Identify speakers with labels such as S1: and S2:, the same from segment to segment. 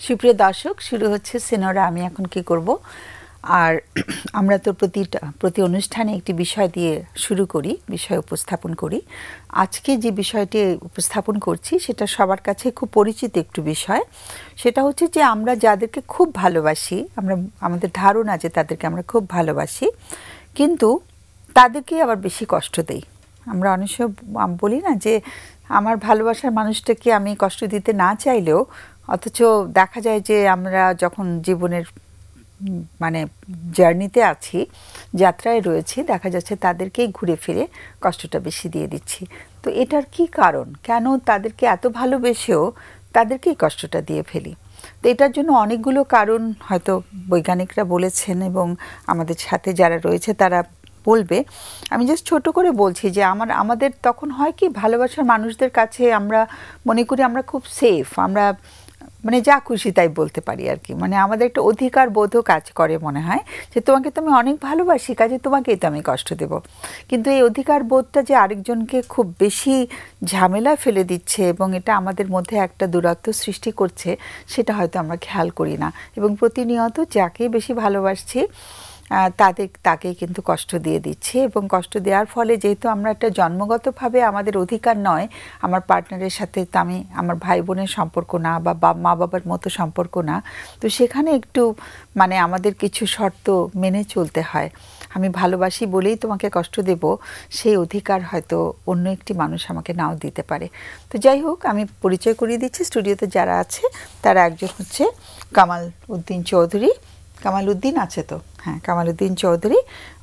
S1: সুপ্রিয় দর্শক, শুরু হচ্ছে সিনোরা আমি এখন কি করব। আর আমরা তো প্রতি অনুষ্ঠানে একটি বিষয় দিয়ে শুরু করি, বিষয় উপস্থাপন করি। আজকে যে বিষয়টি উপস্থাপন করছি সেটা সবার কাছে খুব পরিচিত একটু বিষয়। সেটা হচ্ছে যে আমরা যাদেরকে খুব ভালোবাসি, আমাদের ধারণা যে তাদেরকে আমরা খুব ভালোবাসি, কিন্তু তাদেরকে আবার বেশি কষ্ট দেই। আমরা অনেক সময় বলি না যে আমার ভালোবাসার মানুষটাকে আমি কষ্ট দিতে না চাইলেও, অথচ দেখা যায় যে আমরা যখন জীবনের মানে জার্নিতে আছি, যাত্রায় রয়েছি, দেখা যাচ্ছে তাদেরকেই ঘুরে ফিরে কষ্টটা বেশি দিয়ে দিচ্ছি। তো এটার কি কারণ? কেন তাদেরকে এত ভালোবেসেও তাদেরকেই কষ্টটা দিয়ে ফেলি? তো এটার জন্য অনেকগুলো কারণ হয়তো বৈজ্ঞানিকরা বলেছেন এবং আমাদের সাথে যারা রয়েছে তারা বলবে। আমি জাস্ট ছোট করে বলছি যে আমাদের তখন হয় কি, ভালোবাসার মানুষদের কাছে আমরা মনে করি আমরা খুব সেফ, আমরা মানে যা খুশি তাই বলতে পারি আর কি। মানে আমাদের একটা অধিকার বোধও কাজ করে, মনে হয় যে তোমাকে তো আমি অনেক ভালোবাসি, কাজে তোমাকেই তো আমি কষ্ট দেব। কিন্তু এই অধিকার বোধটা যে আরেকজনকে খুব বেশি ঝামেলায় ফেলে দিচ্ছে এবং এটা আমাদের মধ্যে একটা দূরত্ব সৃষ্টি করছে, সেটা হয়তো আমরা খেয়াল করি না এবং প্রতিনিয়ত যাকেই বেশি ভালোবাসছি তাকেই কিন্তু কষ্ট দিয়ে দিচ্ছি। এবং কষ্ট দেওয়ার ফলে যেহেতু আমরা একটা জন্মগতভাবে আমাদের অধিকার নয় আমার পার্টনারের সাথে, আমার ভাই বোনের সম্পর্ক না বা মা বাবার মতো সম্পর্ক না, তো সেখানে একটু মানে আমাদের কিছু শর্ত মেনে চলতে হয়। আমি ভালোবাসি বলেই তোমাকে কষ্ট দেব, সেই অধিকার হয়তো অন্য একটি মানুষ আমাকে নাও দিতে পারে। তো যাই হোক, আমি পরিচয় করিয়ে দিচ্ছি। স্টুডিওতে যারা আছে তারা একজন হচ্ছে কামাল উদ্দিন চৌধুরী। কামাল উদ্দিন আছে তো? হ্যাঁ, কামাল উদ্দিন চৌধুরী।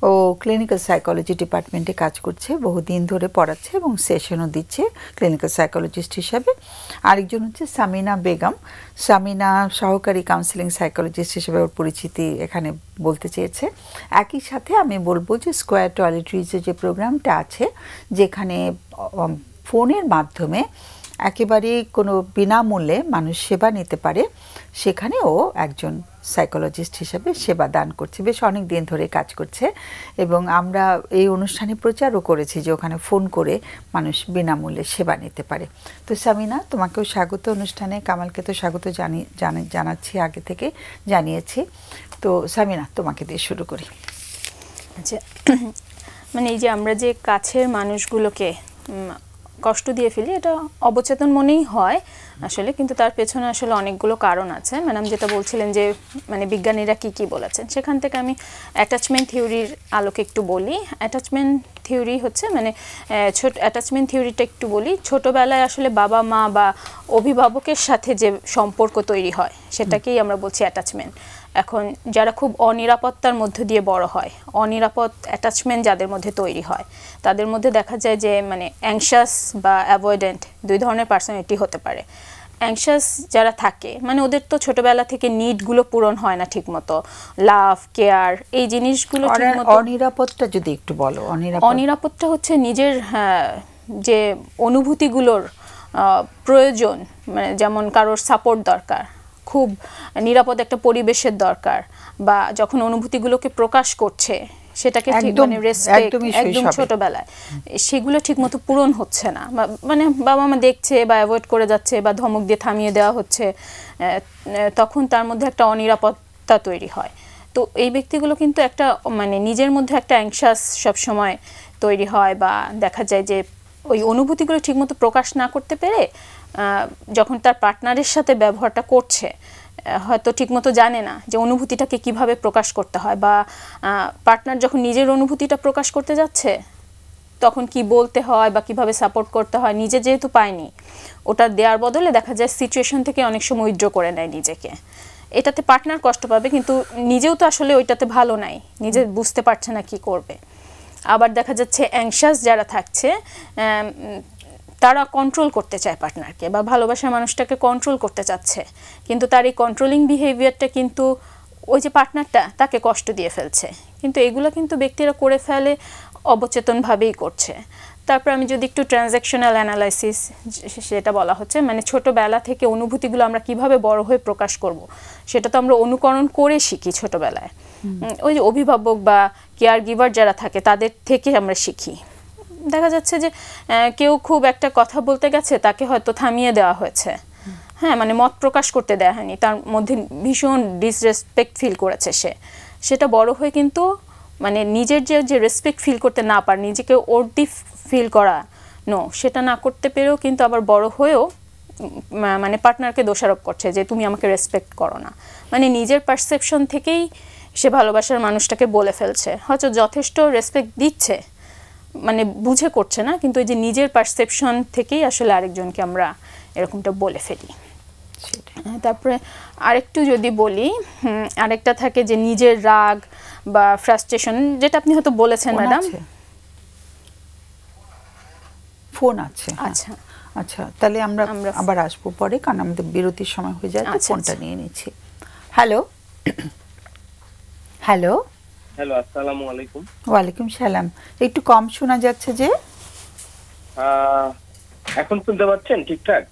S1: ও ক্লিনিক্যাল সাইকোলজি ডিপার্টমেন্টে কাজ করছে, বহুদিন ধরে পড়াচ্ছে এবং সেশনও দিচ্ছে ক্লিনিক্যাল সাইকোলজিস্ট হিসাবে। আরেকজন হচ্ছে সামিনা বেগম। সামিনা সহকারী কাউন্সিলিং সাইকোলজিস্ট হিসেবে ওর পরিচিতি এখানে বলতে চেয়েছে। একই সাথে আমি বলবো যে স্কোয়ার টয়লেট্রিজের যে প্রোগ্রামটা আছে, যেখানে ফোনের মাধ্যমে একেবারেই কোনো বিনামূল্যে মানুষ সেবা নিতে পারে, সেখানে ও একজন সাইকোলজিস্ট হিসেবে সেবা দান করছে, বেশ অনেক দিন ধরে কাজ করছে। এবং আমরা এই অনুষ্ঠানে প্রচারও করেছি যে ওখানে ফোন করে মানুষ বিনামূল্যে সেবা নিতে পারে। তো সামিনা, তোমাকেও স্বাগত অনুষ্ঠানে। কামালকে তো স্বাগত জানাচ্ছি, আগে থেকে জানিয়েছি। তো সামিনা, তোমাকে দিয়ে শুরু করি।
S2: আচ্ছা, মানে এই যে আমরা যে কাছের মানুষগুলোকে কষ্ট দিয়ে ফেলি, এটা অবচেতন মনেই হয় আসলে, কিন্তু তার পেছনে আসলে অনেকগুলো কারণ আছে। ম্যাডাম যেটা বলছিলেন যে মানে বিজ্ঞানীরা কি বলেছেন, সেখান থেকে আমি অ্যাটাচমেন্ট থিওরির আলোকে একটু বলি। অ্যাটাচমেন্ট থিওরি হচ্ছে মানে অ্যাটাচমেন্ট থিওরিটা একটু বলি। ছোটোবেলায় আসলে বাবা মা বা অভিভাবকের সাথে যে সম্পর্ক তৈরি হয় সেটাকেই আমরা বলছি অ্যাটাচমেন্ট। এখন যারা খুব অনিরাপত্তার মধ্য দিয়ে বড় হয়, অনিরাপদ অ্যাটাচমেন্ট যাদের মধ্যে তৈরি হয়, তাদের মধ্যে দেখা যায় যে মানে অ্যাংশাস বা অ্যাভয়েডেন্ট দুই ধরনের পার্সোনালিটি হতে পারে। অ্যাংশাস যারা থাকে মানে ওদের তো ছোটবেলা থেকে নিডগুলো পূরণ হয় না ঠিকমতো, লাভ, কেয়ার, এই জিনিসগুলো ঠিকমতো।
S1: অনিরাপদটা যদি একটু বলো।
S2: অনিরাপদটা হচ্ছে নিজের যে অনুভূতিগুলোর প্রয়োজন, মানে যেমন কারোর সাপোর্ট দরকার, খুব নিরাপদ একটা পরিবেশের দরকার, বা যখন অনুভূতিগুলোকে প্রকাশ করছে সেটাকে ঠিক মানে রেসপেক্ট একদম ছোটবেলায় সেগুলো ঠিকমতো পূরণ হচ্ছে না, মানে বাবা মা দেখছে বা অ্যাভয়েড করে যাচ্ছে বা ধমক দিয়ে থামিয়ে দেওয়া হচ্ছে, তখন তার মধ্যে একটা অনিরাপত্তা তৈরি হয়। তো এই ব্যক্তিগুলো কিন্তু একটা মানে নিজের মধ্যে একটা অ্যাংশাস সবসময় তৈরি হয়, বা দেখা যায় যে ওই অনুভূতিগুলো ঠিকমতো প্রকাশ না করতে পেরে যখন তার পার্টনারের সাথে ব্যবহারটা করছে, হয়তো ঠিকমতো জানে না যে অনুভূতিটাকে কিভাবে প্রকাশ করতে হয়, বা পার্টনার যখন নিজের অনুভূতিটা প্রকাশ করতে যাচ্ছে তখন কি বলতে হয় বা কিভাবে সাপোর্ট করতে হয়, নিজে যেহেতু পায়নি, ওটা দেওয়ার বদলে দেখা যায় সিচুয়েশন থেকে অনেক সময় উইথড্র করে নেয় নিজেকে। এটাতে পার্টনার কষ্ট পাবে, কিন্তু নিজেও তো আসলে ওইটাতে ভালো নাই, নিজে বুঝতে পারছে না কি করবে। আবার দেখা যাচ্ছে অ্যাংশাস যারা থাকছে তারা কন্ট্রোল করতে চায় পার্টনারকে, বা ভালোবাসার মানুষটাকে কন্ট্রোল করতে চাচ্ছে, কিন্তু তার এই কন্ট্রোলিং বিহেভিয়ারটা কিন্তু ওই যে পার্টনারটা তাকে কষ্ট দিয়ে ফেলছে। কিন্তু এগুলো কিন্তু ব্যক্তিরা করে ফেলে অবচেতনভাবেই করছে। তারপর আমি যদি একটু ট্রানজ্যাকশনাল অ্যানালাইসিস সেটা বলা হচ্ছে, মানে ছোটোবেলা থেকে অনুভূতিগুলো আমরা কিভাবে বড় হয়ে প্রকাশ করব, সেটা তো আমরা অনুকরণ করে শিখি ছোটোবেলায়। ওই যে অভিভাবক বা কেয়ার গিভার যারা থাকে তাদের থেকে আমরা শিখি। দেখা যাচ্ছে যে কেউ খুব একটা কথা বলতে গেছে, তাকে হয়তো থামিয়ে দেওয়া হয়েছে, হ্যাঁ মানে মত প্রকাশ করতে দেয়া হয়নি, তার মধ্যে ভীষণ ডিসরেসপেক্ট ফিল করেছে সেটা বড় হয়ে কিন্তু মানে নিজের যে রেসপেক্ট ফিল করতে না পারে, নিজেকে ওর্দি ফিল করা সেটা না করতে পেরেও কিন্তু আবার বড় হয়েও মানে পার্টনারকে দোষারোপ করছে যে তুমি আমাকে রেসপেক্ট করো না। মানে নিজের পারসেপশন থেকেই সে ভালোবাসার মানুষটাকে বলে ফেলছে, হয়তো যথেষ্ট রেসপেক্ট দিচ্ছে মানে বুঝে করছে না, কিন্তু ওই যে নিজের পারসেপশন থেকেই আসলে আরেকজনকে আমরা এরকমটা বলে ফেলি। তারপরে আরেকটু যদি বলি, আরেকটা থাকে যে নিজের রাগ বা ফ্রাস্ট্রেশন, যেটা আপনি হয়তো বলেছেন ম্যাডাম।
S1: ফোন আছে,
S2: আচ্ছা
S1: আচ্ছা, তাহলে আমরা আবার আসবো পরে, কারণ আমাদের বিরতির সময় হয়ে যায়, তো ফোনটা নিয়ে নিচ্ছি। হ্যালো হ্যালো
S3: হ্যালো, আসসালামু আলাইকুম।
S1: ওয়ালাইকুম সালাম। একটু কম শোনা যাচ্ছে যে,
S3: এখন শুনতে পাচ্ছেন ঠিকঠাক?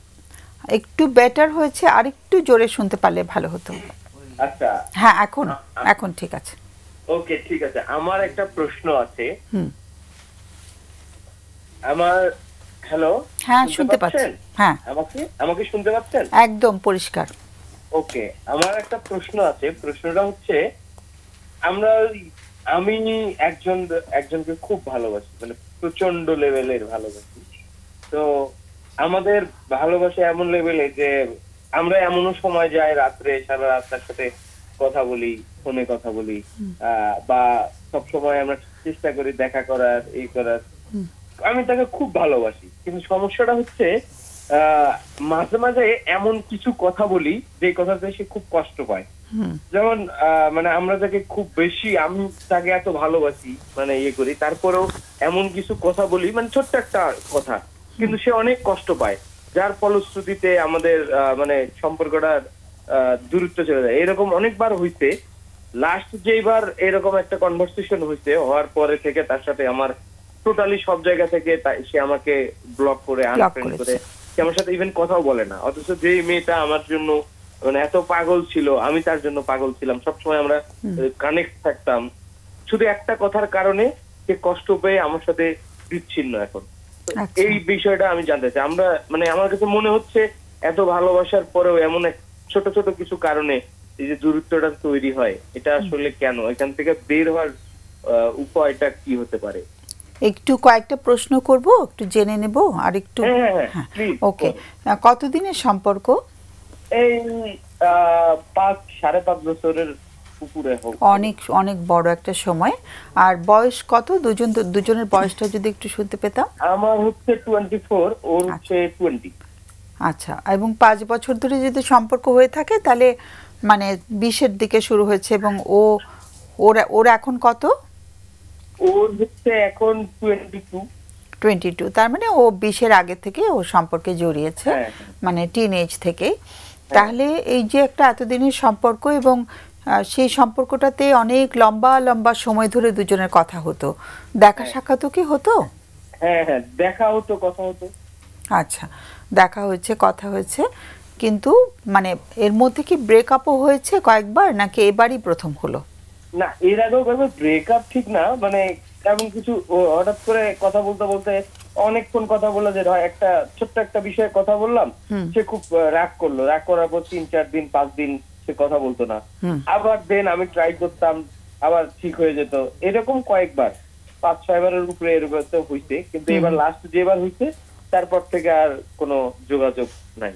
S1: একটু বেটার হয়েছে, আর একটু জোরে শুনতে পারলে ভালো হতো।
S3: আচ্ছা,
S1: হ্যাঁ এখন ঠিক আছে।
S3: ওকে, ঠিক আছে। আমার একটা প্রশ্ন আছে। আমার হ্যালো,
S1: হ্যাঁ শুনতে পাচ্ছেন? হ্যাঁ,
S3: আমাকে শুনতে পাচ্ছেন?
S1: একদম পরিষ্কার।
S3: ওকে, আমার একটা প্রশ্ন আছে। প্রশ্নটা হচ্ছে, আমি একজনকে খুব ভালোবাসি, মানে প্রচন্ড লেভেলের ভালোবাসি। তো আমাদের ভালোবাসা এমন লেভেলে যে আমরা এমনও সময় যাই রাত্রে সারা রাত তার সাথে কথা বলি, ফোনে কথা বলি, বা সবসময় আমরা চেষ্টা করি দেখা করার, এই করার। আমি তাকে খুব ভালোবাসি, কিন্তু সমস্যাটা হচ্ছে মাঝে মাঝে এমন কিছু কথা বলি যে কথাতে সে খুব কষ্ট পায়। যেমন মানে আমরা তাকে খুব বেশি, আমি তাকে এত ভালোবাসি, মানে ইয়ে করি, তারপরেও এমন কিছু কথা বলি, মানে ছোট্ট একটা কথা, কিন্তু সে অনেক কষ্ট পায়, যার ফলশ্রুতিতে আমাদের মানে সম্পর্কটার দূরত্ব চলে যায়। এরকম অনেকবার হইছে। লাস্ট যেবার এরকম একটা কনভারসেশন হয়েছে, হওয়ার পরে থেকে তার সাথে আমার টোটালি সব জায়গা থেকে সে আমাকে ব্লক করে, আনফ্রেন্ড করে, সে আমার সাথে ইভেন কথাও বলে না। অথচ যে মেয়েটা আমার জন্য মানে এত পাগল ছিল, আমি তার জন্য পাগল ছিলাম, সবসময় আমরা কানেক্ট থাকতাম, শুধু একটা কথার কারণে সে কষ্ট পেয়ে আমার সাথে বিচ্ছিন্ন এখন। এই বিষয়টা আমি জানতে চাই। আমরা মানে আমার কাছে মনে হচ্ছে এত ভালোবাসার পরেও এমন এক ছোট ছোট কিছু কারণে এই যে দূরত্বটা তৈরি হয়, এটা আসলে কেন? এখান থেকে বের হওয়ার উপায়টা কি হতে পারে?
S1: একটু কয়েকটা প্রশ্ন করব, একটু জেনে নেব আর একটু। ওকে, কতদিনের সম্পর্ক?
S3: এই 5-5.5 বছরের উপরে।
S1: অনেক অনেক বড় একটা সময়। আর বয়স কত দুজনের বয়সটা যদি একটু শুনতে পেতাম?
S3: আমার হচ্ছে 24, ওর হচ্ছে 20।
S1: আচ্ছা, এবং 5 বছর ধরে যদি সম্পর্ক হয়ে থাকে তাহলে মানে 20-এর দিকে শুরু হয়েছে, এবং ওর এখন কত?
S3: ওর হচ্ছে এখন 22।
S1: তার মানে ও 20-এর আগে থেকে ও সম্পর্কে জড়িয়েছে, মানে টিন এজ থেকে। তাহলে এই যে একটা এতদিনের সম্পর্ক, এবং সেই সম্পর্কটাতে অনেক লম্বা লম্বা সময় ধরে দুজনের কথা হতো, দেখা সাক্ষাৎও কি হতো?
S3: হ্যাঁ হ্যাঁ, দেখা হতো, কথা হতো।
S1: আচ্ছা, দেখা হয়েছে, কথা হয়েছে, কিন্তু মানে এর মধ্যে কি ব্রেকআপও হয়েছে কয়েকবার, নাকি এবারই প্রথম হলো?
S3: না, এর আগেও ব্রেকআপ ঠিক না, মানে এমন কিছু হঠাৎ করে কথা বলতে বলতে অনেকক্ষণ কথা বলে, যে একটা ছোট্ট একটা বিষয়ে কথা বললাম, সে খুব রাগ করলো, রাগ করার পর 3-4 দিন 5 দিন সে কথা বলতো না, আবার দেন আমি ট্রাই করতাম, আবার ঠিক হয়ে যেত। এরকম কয়েকবার, 5-6 বারের উপরে এরকম হয়েছে, কিন্তু এবার লাস্ট যেবার হয়েছে তারপর থেকে আর কোনো যোগাযোগ নাই।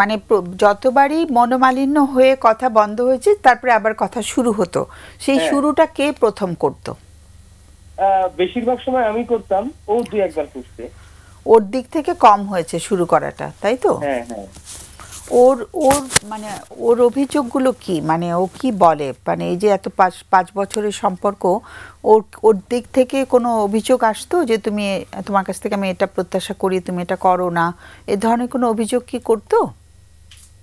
S1: মানে যতবারই মনোমালিন্য হয়ে কথা বন্ধ হয়েছে, তারপরে আবার কথা শুরু হতো, সেই শুরুটা কে প্রথম করত?
S3: বেশিরভাগ সময় আমি করতাম, ও 2-1 বার করছে।
S1: ওর দিক থেকে কম হয়েছে শুরু করাটা, তাই তো?
S3: হ্যাঁ হ্যাঁ।
S1: ওর মানে ওর অভিযোগগুলো কি, মানে ও কি বলে, মানে এই যে এত 5 বছরের সম্পর্ক, ওর দিক থেকে কোনো অভিযোগ আসতো যে তুমি, তোমার কাছ থেকে আমি এটা প্রত্যাশা করি, তুমি এটা করো না, এ ধরনের কোনো অভিযোগ কি করতো?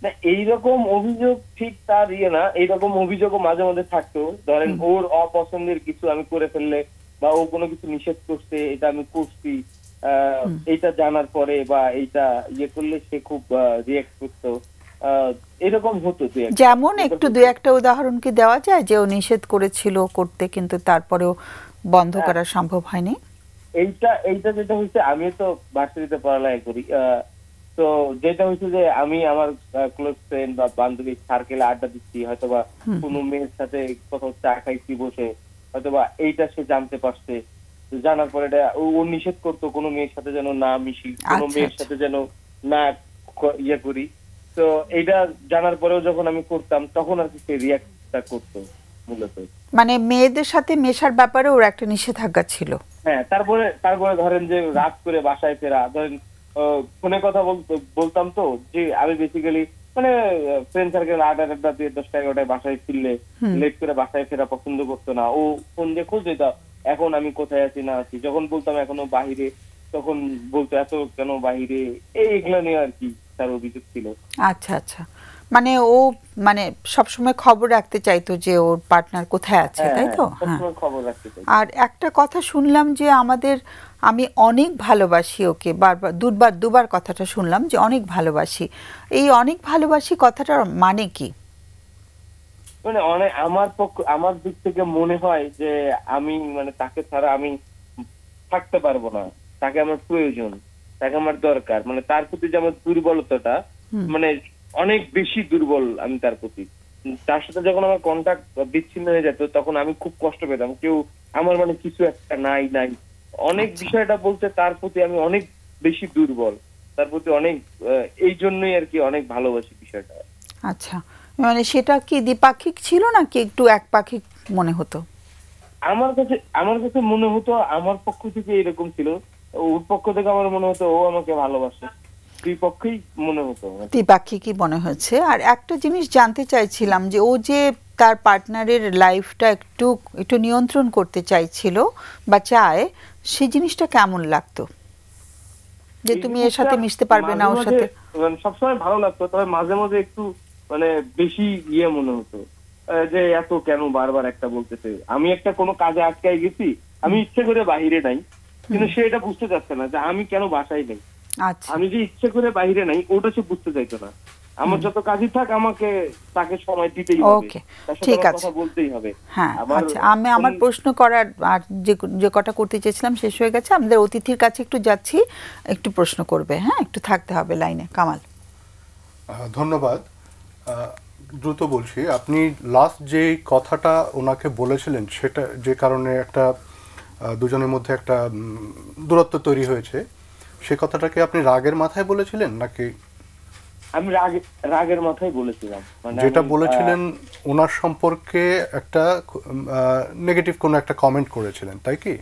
S3: না, এইরকম অভিযোগ ঠিক তার ইয়ে না, এইরকম অভিযোগও মাঝে মাঝে থাকতো। ধরেন ওর অপছন্দের কিছু আমি করে ফেললে, বা ও কোনো কিছু নিষেধ করছে, এটা আমি করছি, এইটা জানার পরে বা এইটা ইয়ে করলে সে খুব রিঅ্যাক্ট করতো, এরকম হতো।
S1: যেমন একটু 2-1টা উদাহরণ কি দেওয়া যায় যে ও নিষেধ করেছিল করতে, কিন্তু তারপরেও বন্ধ করা সম্ভব হয়নি?
S3: এইটা যেটা হচ্ছে, আমি তো ভার্সিটিতে পড়ালেখা করি, তো যেটা হচ্ছে যে আমি আমার ক্লোজ ফ্রেন্ড বা বান্ধবী সার্কেলে আড্ডা দিচ্ছি, হয়তোবা কোনো মেয়ের সাথে কোথাও চা খাইছি বসে, হয়তোবা এইটা সে জানতে পারছে, জানার পরে ও নিষেধ করতো কোনো মেয়ের সাথে যেন না মিশি, কোনো মেয়ের সাথে যেন না ইয়ে করি। তো এইটা জানার পরেও যখন আমি করতাম তখন আর কি সে রিয়াক্টটা করতো মূলত,
S1: মানে মেয়েদের সাথে মেশার ব্যাপারে ওর একটা নিষেধাজ্ঞা ছিল।
S3: হ্যাঁ, তারপরে ধরেন যে রাত করে বাসায় ফেরা, ধরেন ফোনে কথা বলতাম তো, যে আমি বেসিক্যালি মানে ফ্রেন্ড সার্কেল আড্ডা দিয়ে 10টা-11টায় বাসায় ফিরলে লেট করে বাসায় ফেরা পছন্দ করতো না। ও ফোন দিয়ে খোঁজ দিত এখন আমি কোথায় আছি না আছি, যখন বলতাম এখনো বাহিরে তখন বলতো এত কেন বাহিরে, এইগুলো নিয়ে আর কি তার অভিযোগ ছিল।
S1: আচ্ছা আচ্ছা, মানে ও মানে সবসময় খবর রাখতে চাইতো যে ওর পার্টনার কোথায় আছে, তাই তো? হ্যাঁ,
S3: খবর রাখতে চাই।
S1: আর একটা কথা শুনলাম যে আমি অনেক ভালোবাসি ওকে, দুবার কথাটা শুনলাম যে অনেক ভালোবাসি। এই অনেক ভালোবাসি কথাটার মানে কি?
S3: মানে আমার দিক থেকে মনে হয় যে আমি মানে তাকে ছাড়া আমি থাকতে পারবো না, তাকে আমার প্রয়োজন, তাকে আমার দরকার, মানে তার প্রতি যে আমার দুর্বলতাটা মানে অনেক বেশি দুর্বল আমি তার প্রতি। তার সাথে যখন আমার কন্টাক্ট বিচ্ছিন্ন হয়ে যেত তখন আমি খুব কষ্ট পেতাম, কেউ আমার মানে কিছু একটা নাই অনেক বিষয়টা বলতে তার প্রতি আমি অনেক বেশি দুর্বল, তার প্রতি অনেক, এই জন্যই আর কি অনেক ভালোবাসি বিষয়টা।
S1: আচ্ছা, মানে সেটা কি দ্বিপাক্ষিক ছিল নাকি একটু একপাক্ষিক মনে হতো?
S3: আমার কাছে মনে হতো আমার পক্ষ থেকে এরকম ছিল, ওর পক্ষ থেকে আমার মনে হতো ও আমাকে ভালোবাসে, দুই পক্ষই মনে হতো
S1: দ্বিপাক্ষিকই মনে হয়েছে। আর একটা জিনিস জানতে চাইছিলাম যে ও যে তার পার্টনারের লাইফটা একটু নিয়ন্ত্রণ করতে চাইছিল বা চায়, সেই জিনিসটা কেমন লাগতো যে তুমি এর সাথে মিশতে পারবে না ওর সাথে?
S3: সবসময় ভালো লাগতো, তবে মাঝে মাঝে একটু মানে বেশি মনে হতো যে এত কেন বারবার একটা বলতেছে। আমি একটা কোনো কাজে আটকাই গেছি, আমি ইচ্ছে করে বাহিরে নাই, কিন্তু সে এটা বুঝতে চাচ্ছে না যে আমি কেন বাসায় নেই।
S1: আচ্ছা,
S3: আমি যে ইচ্ছে করে বাহিরে নাই ওটা সে বুঝতে চাইতো না। আমার যত কাজই থাক আমাকে তাকে সময় দিতেই হবে,
S1: ওকে,
S3: তার সাথে
S1: ঠিক আছে,
S3: কথা বলতেই হবে।
S1: হ্যাঁ। আচ্ছা, আমি আমার প্রশ্ন করার আর যে কটা করতে চেয়েছিলাম শেষ হয়ে গেছে। আমাদের অতিথির কাছে একটু যাচ্ছি, একটু প্রশ্ন করবে, হ্যাঁ, একটু থাকতে হবে লাইনে। কামাল।
S4: ধন্যবাদ। দ্রুত বলছি, আপনি লাস্ট যে কথাটা ওনাকে বলেছিলেন সেটা যে কারণে একটা দুজনের মধ্যে একটা দূরত্ব তৈরি হয়েছে, সে কথাটাকে আপনি রাগের মাথায় বলেছিলেন নাকি?
S3: আমি রাগের মাথায় বলেছিলাম, মানে
S4: যেটা বলেছিলেন ওনার সম্পর্কে একটা নেগেটিভ কোনো একটা কমেন্ট করেছিলেন, তাই কি?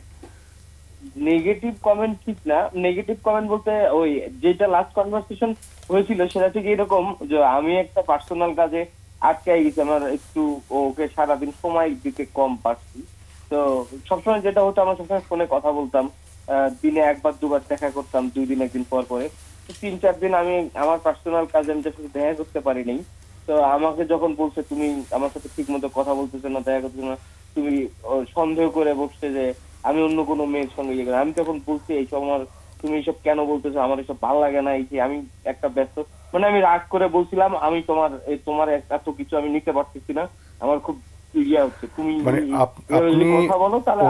S3: নেগেটিভ কমেন্ট ঠিক না, নেগেটিভ কমেন্ট বলতে ওই যেটা লাস্ট কনভারসেশন হয়েছিল সেটা থেকে এরকম যে আমি একটা পার্সোনাল কাজে আটকাই গেছি, আমার একটু ওকে সারাদিন সময় দিতে কম পারছি। তো সবসময় যেটা হতো আমরা সবসময় ফোনে কথা বলতাম, দিনে একবার দুবার দেখা করতাম, 2 দিন 1 দিন পর পরে। 3-4 দিন আমি আমার পার্সোনাল কাজে আমি যখন দেখা করতে পারিনি, তো আমাকে যখন বলছে তুমি আমার সাথে ঠিক মতো কথা বলতেছো না, দেখা করতেছো না, তুমি সন্দেহ করে বসছে যে আমি অন্য কোনো মেয়ের সঙ্গে ইয়ে করি। আমি তখন বলছি এইসব তুমি এইসব কেন বলতেছো, আমার এইসব ভালো লাগে না, এই যে আমি একটা ব্যস্ত, মানে আমি রাগ করে বলছিলাম আমি তোমার এত কিছু আমি নিতে পারতেছি না, আমার খুব ইয়ে হচ্ছে, তুমি
S4: মানে আপনি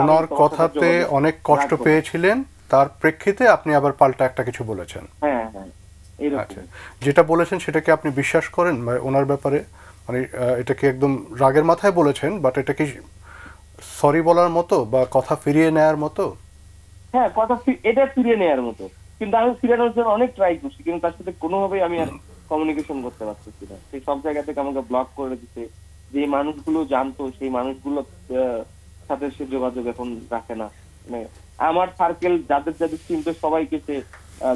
S4: ওনার কথাতে অনেক কষ্ট পেয়েছিলেন, তার প্রেক্ষিতে আপনি আবার পাল্টা একটা কিছু বলেছেন।
S3: হ্যাঁ হ্যাঁ,
S4: আচ্ছা, যেটা বলেছেন সেটা কি আপনি বিশ্বাস করেন ওনার ব্যাপারে? মানে এটা কি একদম রাগের মাথায় বলেছেন, বাট এটা কি সরি বলার মতো বা কথা ফিরিয়ে নেয়ার মতো?
S3: হ্যাঁ, এটা ফিরিয়ে নেয়ার মতো, কিন্তু আমি ফিরানোর জন্য অনেক ট্রাই করছি, কিন্তু তার সাথে কোনোভাবেই আমি আর কমিউনিকেশন করতে পারতেছি না। সেই সব জায়গা থেকে আমাকে ব্লক করে দিচ্ছে, যে মানুষগুলো জানতো সেই মানুষগুলো সাথে সে যোগাযোগ এখন রাখে না, মানে আমার সার্কেল যাদের চিনতো সবাইকে সে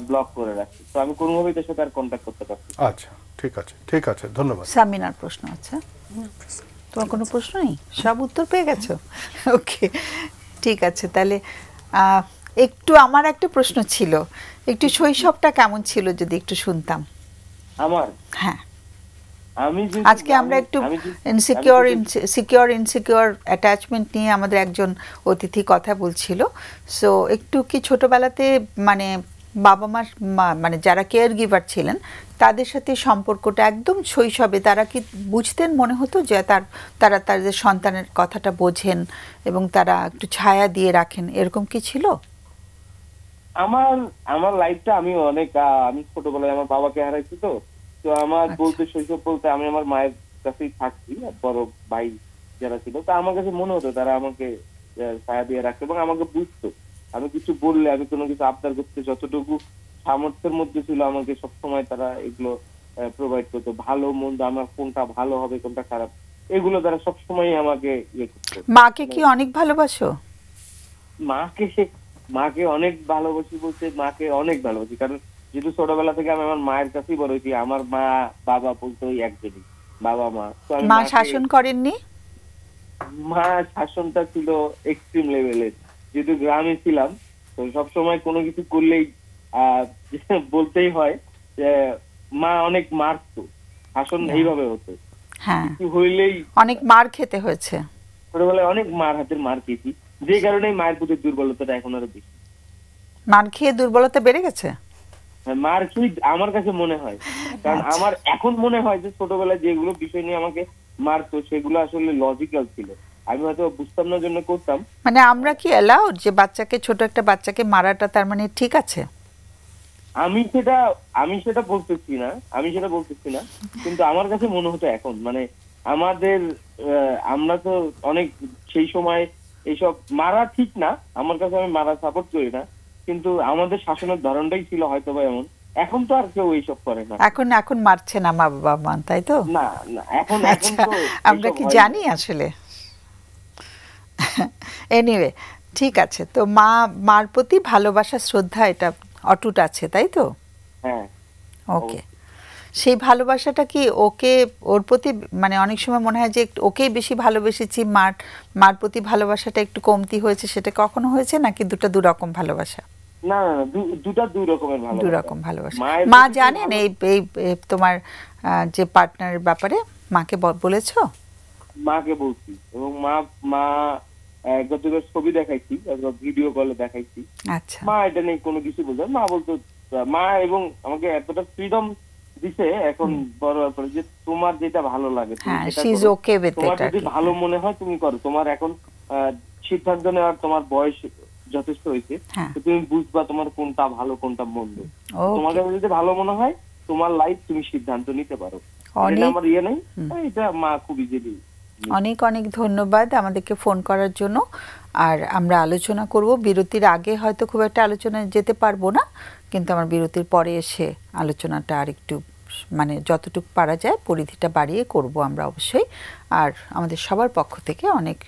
S3: ব্লক করে রাখছে। তো আমি কোনোভাবেই তার সাথে আর কন্ট্যাক্ট করতে পারছি।
S4: আচ্ছা, ঠিক আছে, ধন্যবাদ।
S1: সামিনার প্রশ্ন আছে? তোমার কোনো প্রশ্ন নেই, সব উত্তর পেয়ে গেছো? ওকে, ঠিক আছে। তাহলে একটু আমার একটা প্রশ্ন ছিল, একটু শৈশবটা কেমন ছিল যদি একটু শুনতাম।
S3: আমার,
S1: হ্যাঁ,
S3: আমি
S1: আজকে আমরা একটু ইনসিকিউর অ্যাটাচমেন্ট নিয়ে আমাদের একজন অতিথি কথা বলছিল। সো একটু কি ছোটবেলাতে মানে বাবা মার মানে যারা কেয়ার গিভার ছিলেন তাদের সাথে সম্পর্কটা একদম শৈশবে তারা কি বুঝতেন, মনে হতো যে তারা তাদের সন্তানের কথাটা বোঝেন এবং তারা একটু ছায়া দিয়ে রাখেন, এরকম কি ছিল?
S3: আমার আমার লাইফটা আমি অনেক আমি ছোটবেলায় আমার বাবাকে হারাইছি, তো তো আমার বলতে শৈশব বলতে আমি আমার মায়ের কাছেই থাকছি, আর বড় ভাই যারা ছিল তো আমার কাছে মনে হতো তারা আমাকে ছায়া দিয়ে রাখতো এবং আমাকে বুঝতো। আমি কিছু বললে, আমি কোনো কিছু আবদার করতে যতটুকু সামর্থ্যের মধ্যে ছিল আমাকে সবসময় তারা এগুলো প্রোভাইড করতো। ভালো মন্দ, আমার কোনটা ভালো হবে কোনটা খারাপ, এগুলো তারা সবসময় আমাকে ইয়ে করতো।
S1: মাকে কি অনেক ভালোবাসো?
S3: মাকে মাকে অনেক ভালোবাসি বলতে মাকে অনেক ভালোবাসি, কারণ যেহেতু ছোটবেলা থেকে আমি আমার মায়ের কাছেই বড় হয়েছি। আমার মা বাবা বলতে ওই একজনই, বাবা মা। তো আমি
S1: মা শাসন করেননি?
S3: মা শাসনটা ছিল এক্সট্রিম লেভেলের, যেহেতু গ্রামে ছিলাম তো সবসময় কোনো কিছু করলেই বলতেই হয় যে মা অনেক মারতো, শাসন এইভাবে হতো।
S1: হ্যাঁ,
S3: কিছু হইলেই
S1: অনেক মার খেতে হয়েছে।
S3: ছোটবেলায় অনেক মার হাতের মার খেয়েছি, যে কারণে মায়ের প্রতি দুর্বলতাটা এখন আরো বেশি।
S1: মার খেয়ে দুর্বলতা বেড়ে গেছে?
S3: মার খেয়ে আমার কাছে মনে হয়, কারণ আমার এখন মনে হয় যে ছোটবেলায় যেগুলো বিষয় নিয়ে আমাকে মারতো সেগুলো আসলে লজিক্যাল ছিল, আমি হয়তো বুঝতাম না জন্য করতাম।
S1: মানে আমরা কি অ্যালাউড যে বাচ্চাকে, ছোট একটা বাচ্চাকে মারাটা তার মানে ঠিক আছে?
S3: আমি সেটা বলতেছি না, কিন্তু আমার কাছে মনে হতো এখন, মানে আমাদের আমরা তো অনেক সেই সময় এইসব মারা ঠিক না, আমার কাছে আমি মারা সাপোর্ট করি না, কিন্তু আমাদের শাসনের ধরনটাই ছিল হয়তো বা এমন। এখন তো আর কেউ এইসব করে না,
S1: এখন মারছে না মা বাবা, তাই তো?
S3: না না, এখন
S1: আচ্ছা,
S3: তো
S1: আমরা কি জানি আসলে? এনিওয়ে, ঠিক আছে। তো মার প্রতি ভালোবাসা, শ্রদ্ধা এটা অটুট আছে, তাই তো?
S3: হ্যাঁ।
S1: ওকে, সেই ভালোবাসাটা কি ওর প্রতি, মানে অনেক সময় মনে হয় যে ওকেই বেশি ভালোবেসেছি, মার প্রতি ভালোবাসাটা একটু কমতি হয়েছে, সেটা কখনো হয়েছে নাকি দুটো দুরকম ভালোবাসা?
S3: না না, দুটা দুই রকমের ভালোবাসা।
S1: দুই রকম ভালোবাসা। মা জানেন এই তোমার যে পার্টনারের ব্যাপারে? মাকে বলেছো?
S3: মাকে বলছি, এবং মা গতকাল ছবি দেখাইছি, ভিডিও কলে দেখাইছি।
S1: আচ্ছা।
S3: মা এটা নিয়ে কোনো কিছু বলতো মা বলতো, মা এবং আমাকে এতটা ফ্রিডম দিছে এখন বড় ব্যাপারে যে তোমার যেটা ভালো লাগে তোমার যদি ভালো মনে হয় তুমি করো। তোমার এখন সিদ্ধান্ত নেওয়ার তোমার বয়স যথেষ্ট হয়েছে, তুমি বুঝবা তোমার কোনটা ভালো কোনটা মন্দ। তোমার কাছে যদি ভালো মনে হয় তোমার লাইফ, তুমি সিদ্ধান্ত নিতে পারো। আমার ইয়ে নেই, এটা মা খুব ইজিলি।
S1: অনেক অনেক ধন্যবাদ আমাদেরকে ফোন করার জন্য। আর আমরা আলোচনা করব, বিরতির আগে হয়তো খুব একটা আলোচনায় যেতে পারবো না, কিন্তু আমার বিরতির পরে এসে আলোচনাটা আর একটু, মানে যতটুকু পারা যায় পরিধিটা বাড়িয়ে করব আমরা অবশ্যই। আর আমাদের সবার পক্ষ থেকে অনেক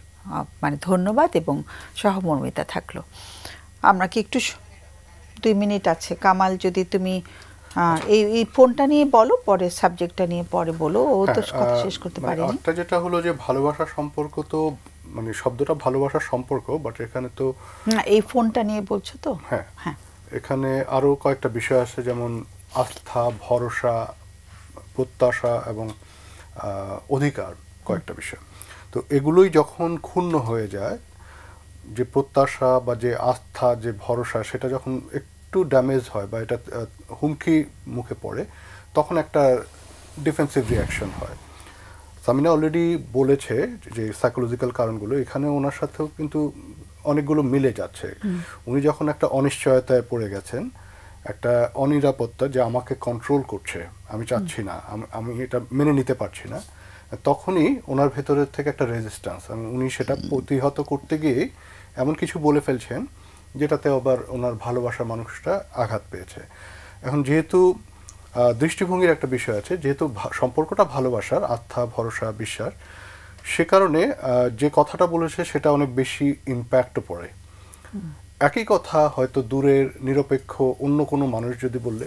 S1: মানে ধন্যবাদ এবং সহমর্মিতা থাকলো। আমরা কি একটু 2 মিনিট আছে, কামাল যদি তুমি এই ফোনটা নিয়ে বলো, পরে সাবজেক্টটা নিয়ে পরে বলো, ও তো কথা শেষ করতে পারেনি।
S4: একটা যেটা হলো যে ভালোবাসার সম্পর্ক, তো মানে শব্দটা ভালোবাসার সম্পর্ক, বাট এখানে তো
S1: এই ফোনটা নিয়ে বলছো তো?
S4: হ্যাঁ, এখানে আরো কয়েকটা বিষয় আছে, যেমন আস্থা, ভরসা, প্রত্যাশা এবং অধিকার, কয়েকটা বিষয়। তো এগুলোই যখন ক্ষুণ্ণ হয়ে যায়, যে প্রত্যাশা বা যে আস্থা, যে ভরসা, সেটা যখন একটু ড্যামেজ হয় বা এটা হুমকি মুখে পড়ে, তখন একটা ডিফেন্সিভ রিয়াকশন হয়। সামিনা অলরেডি বলেছে যে সাইকোলজিক্যাল কারণগুলো, এখানে ওনার সাথেও কিন্তু অনেকগুলো মিলে যাচ্ছে। উনি যখন একটা অনিশ্চয়তায় পড়ে গেছেন, একটা অনিরাপত্তা যে আমাকে কন্ট্রোল করছে, আমি চাচ্ছি না, আমি এটা মেনে নিতে পারছি না, তখনই ওনার ভেতরের থেকে একটা রেজিস্ট্যান্স, উনি সেটা প্রতিহত করতে গিয়ে এমন কিছু বলে ফেলছেন যেটাতে আবার ওনার ভালোবাসার মানুষটা আঘাত পেয়েছে। এখন যেহেতু দৃষ্টিভঙ্গির একটা বিষয় আছে, যেহেতু সম্পর্কটা ভালোবাসার, আস্থা, ভরসা, বিশ্বাস, সে কারণে যে কথাটা বলেছে সেটা অনেক বেশি ইম্প্যাক্টও পড়ে। একই কথা হয়তো দূরের নিরপেক্ষ অন্য কোনো মানুষ যদি বললে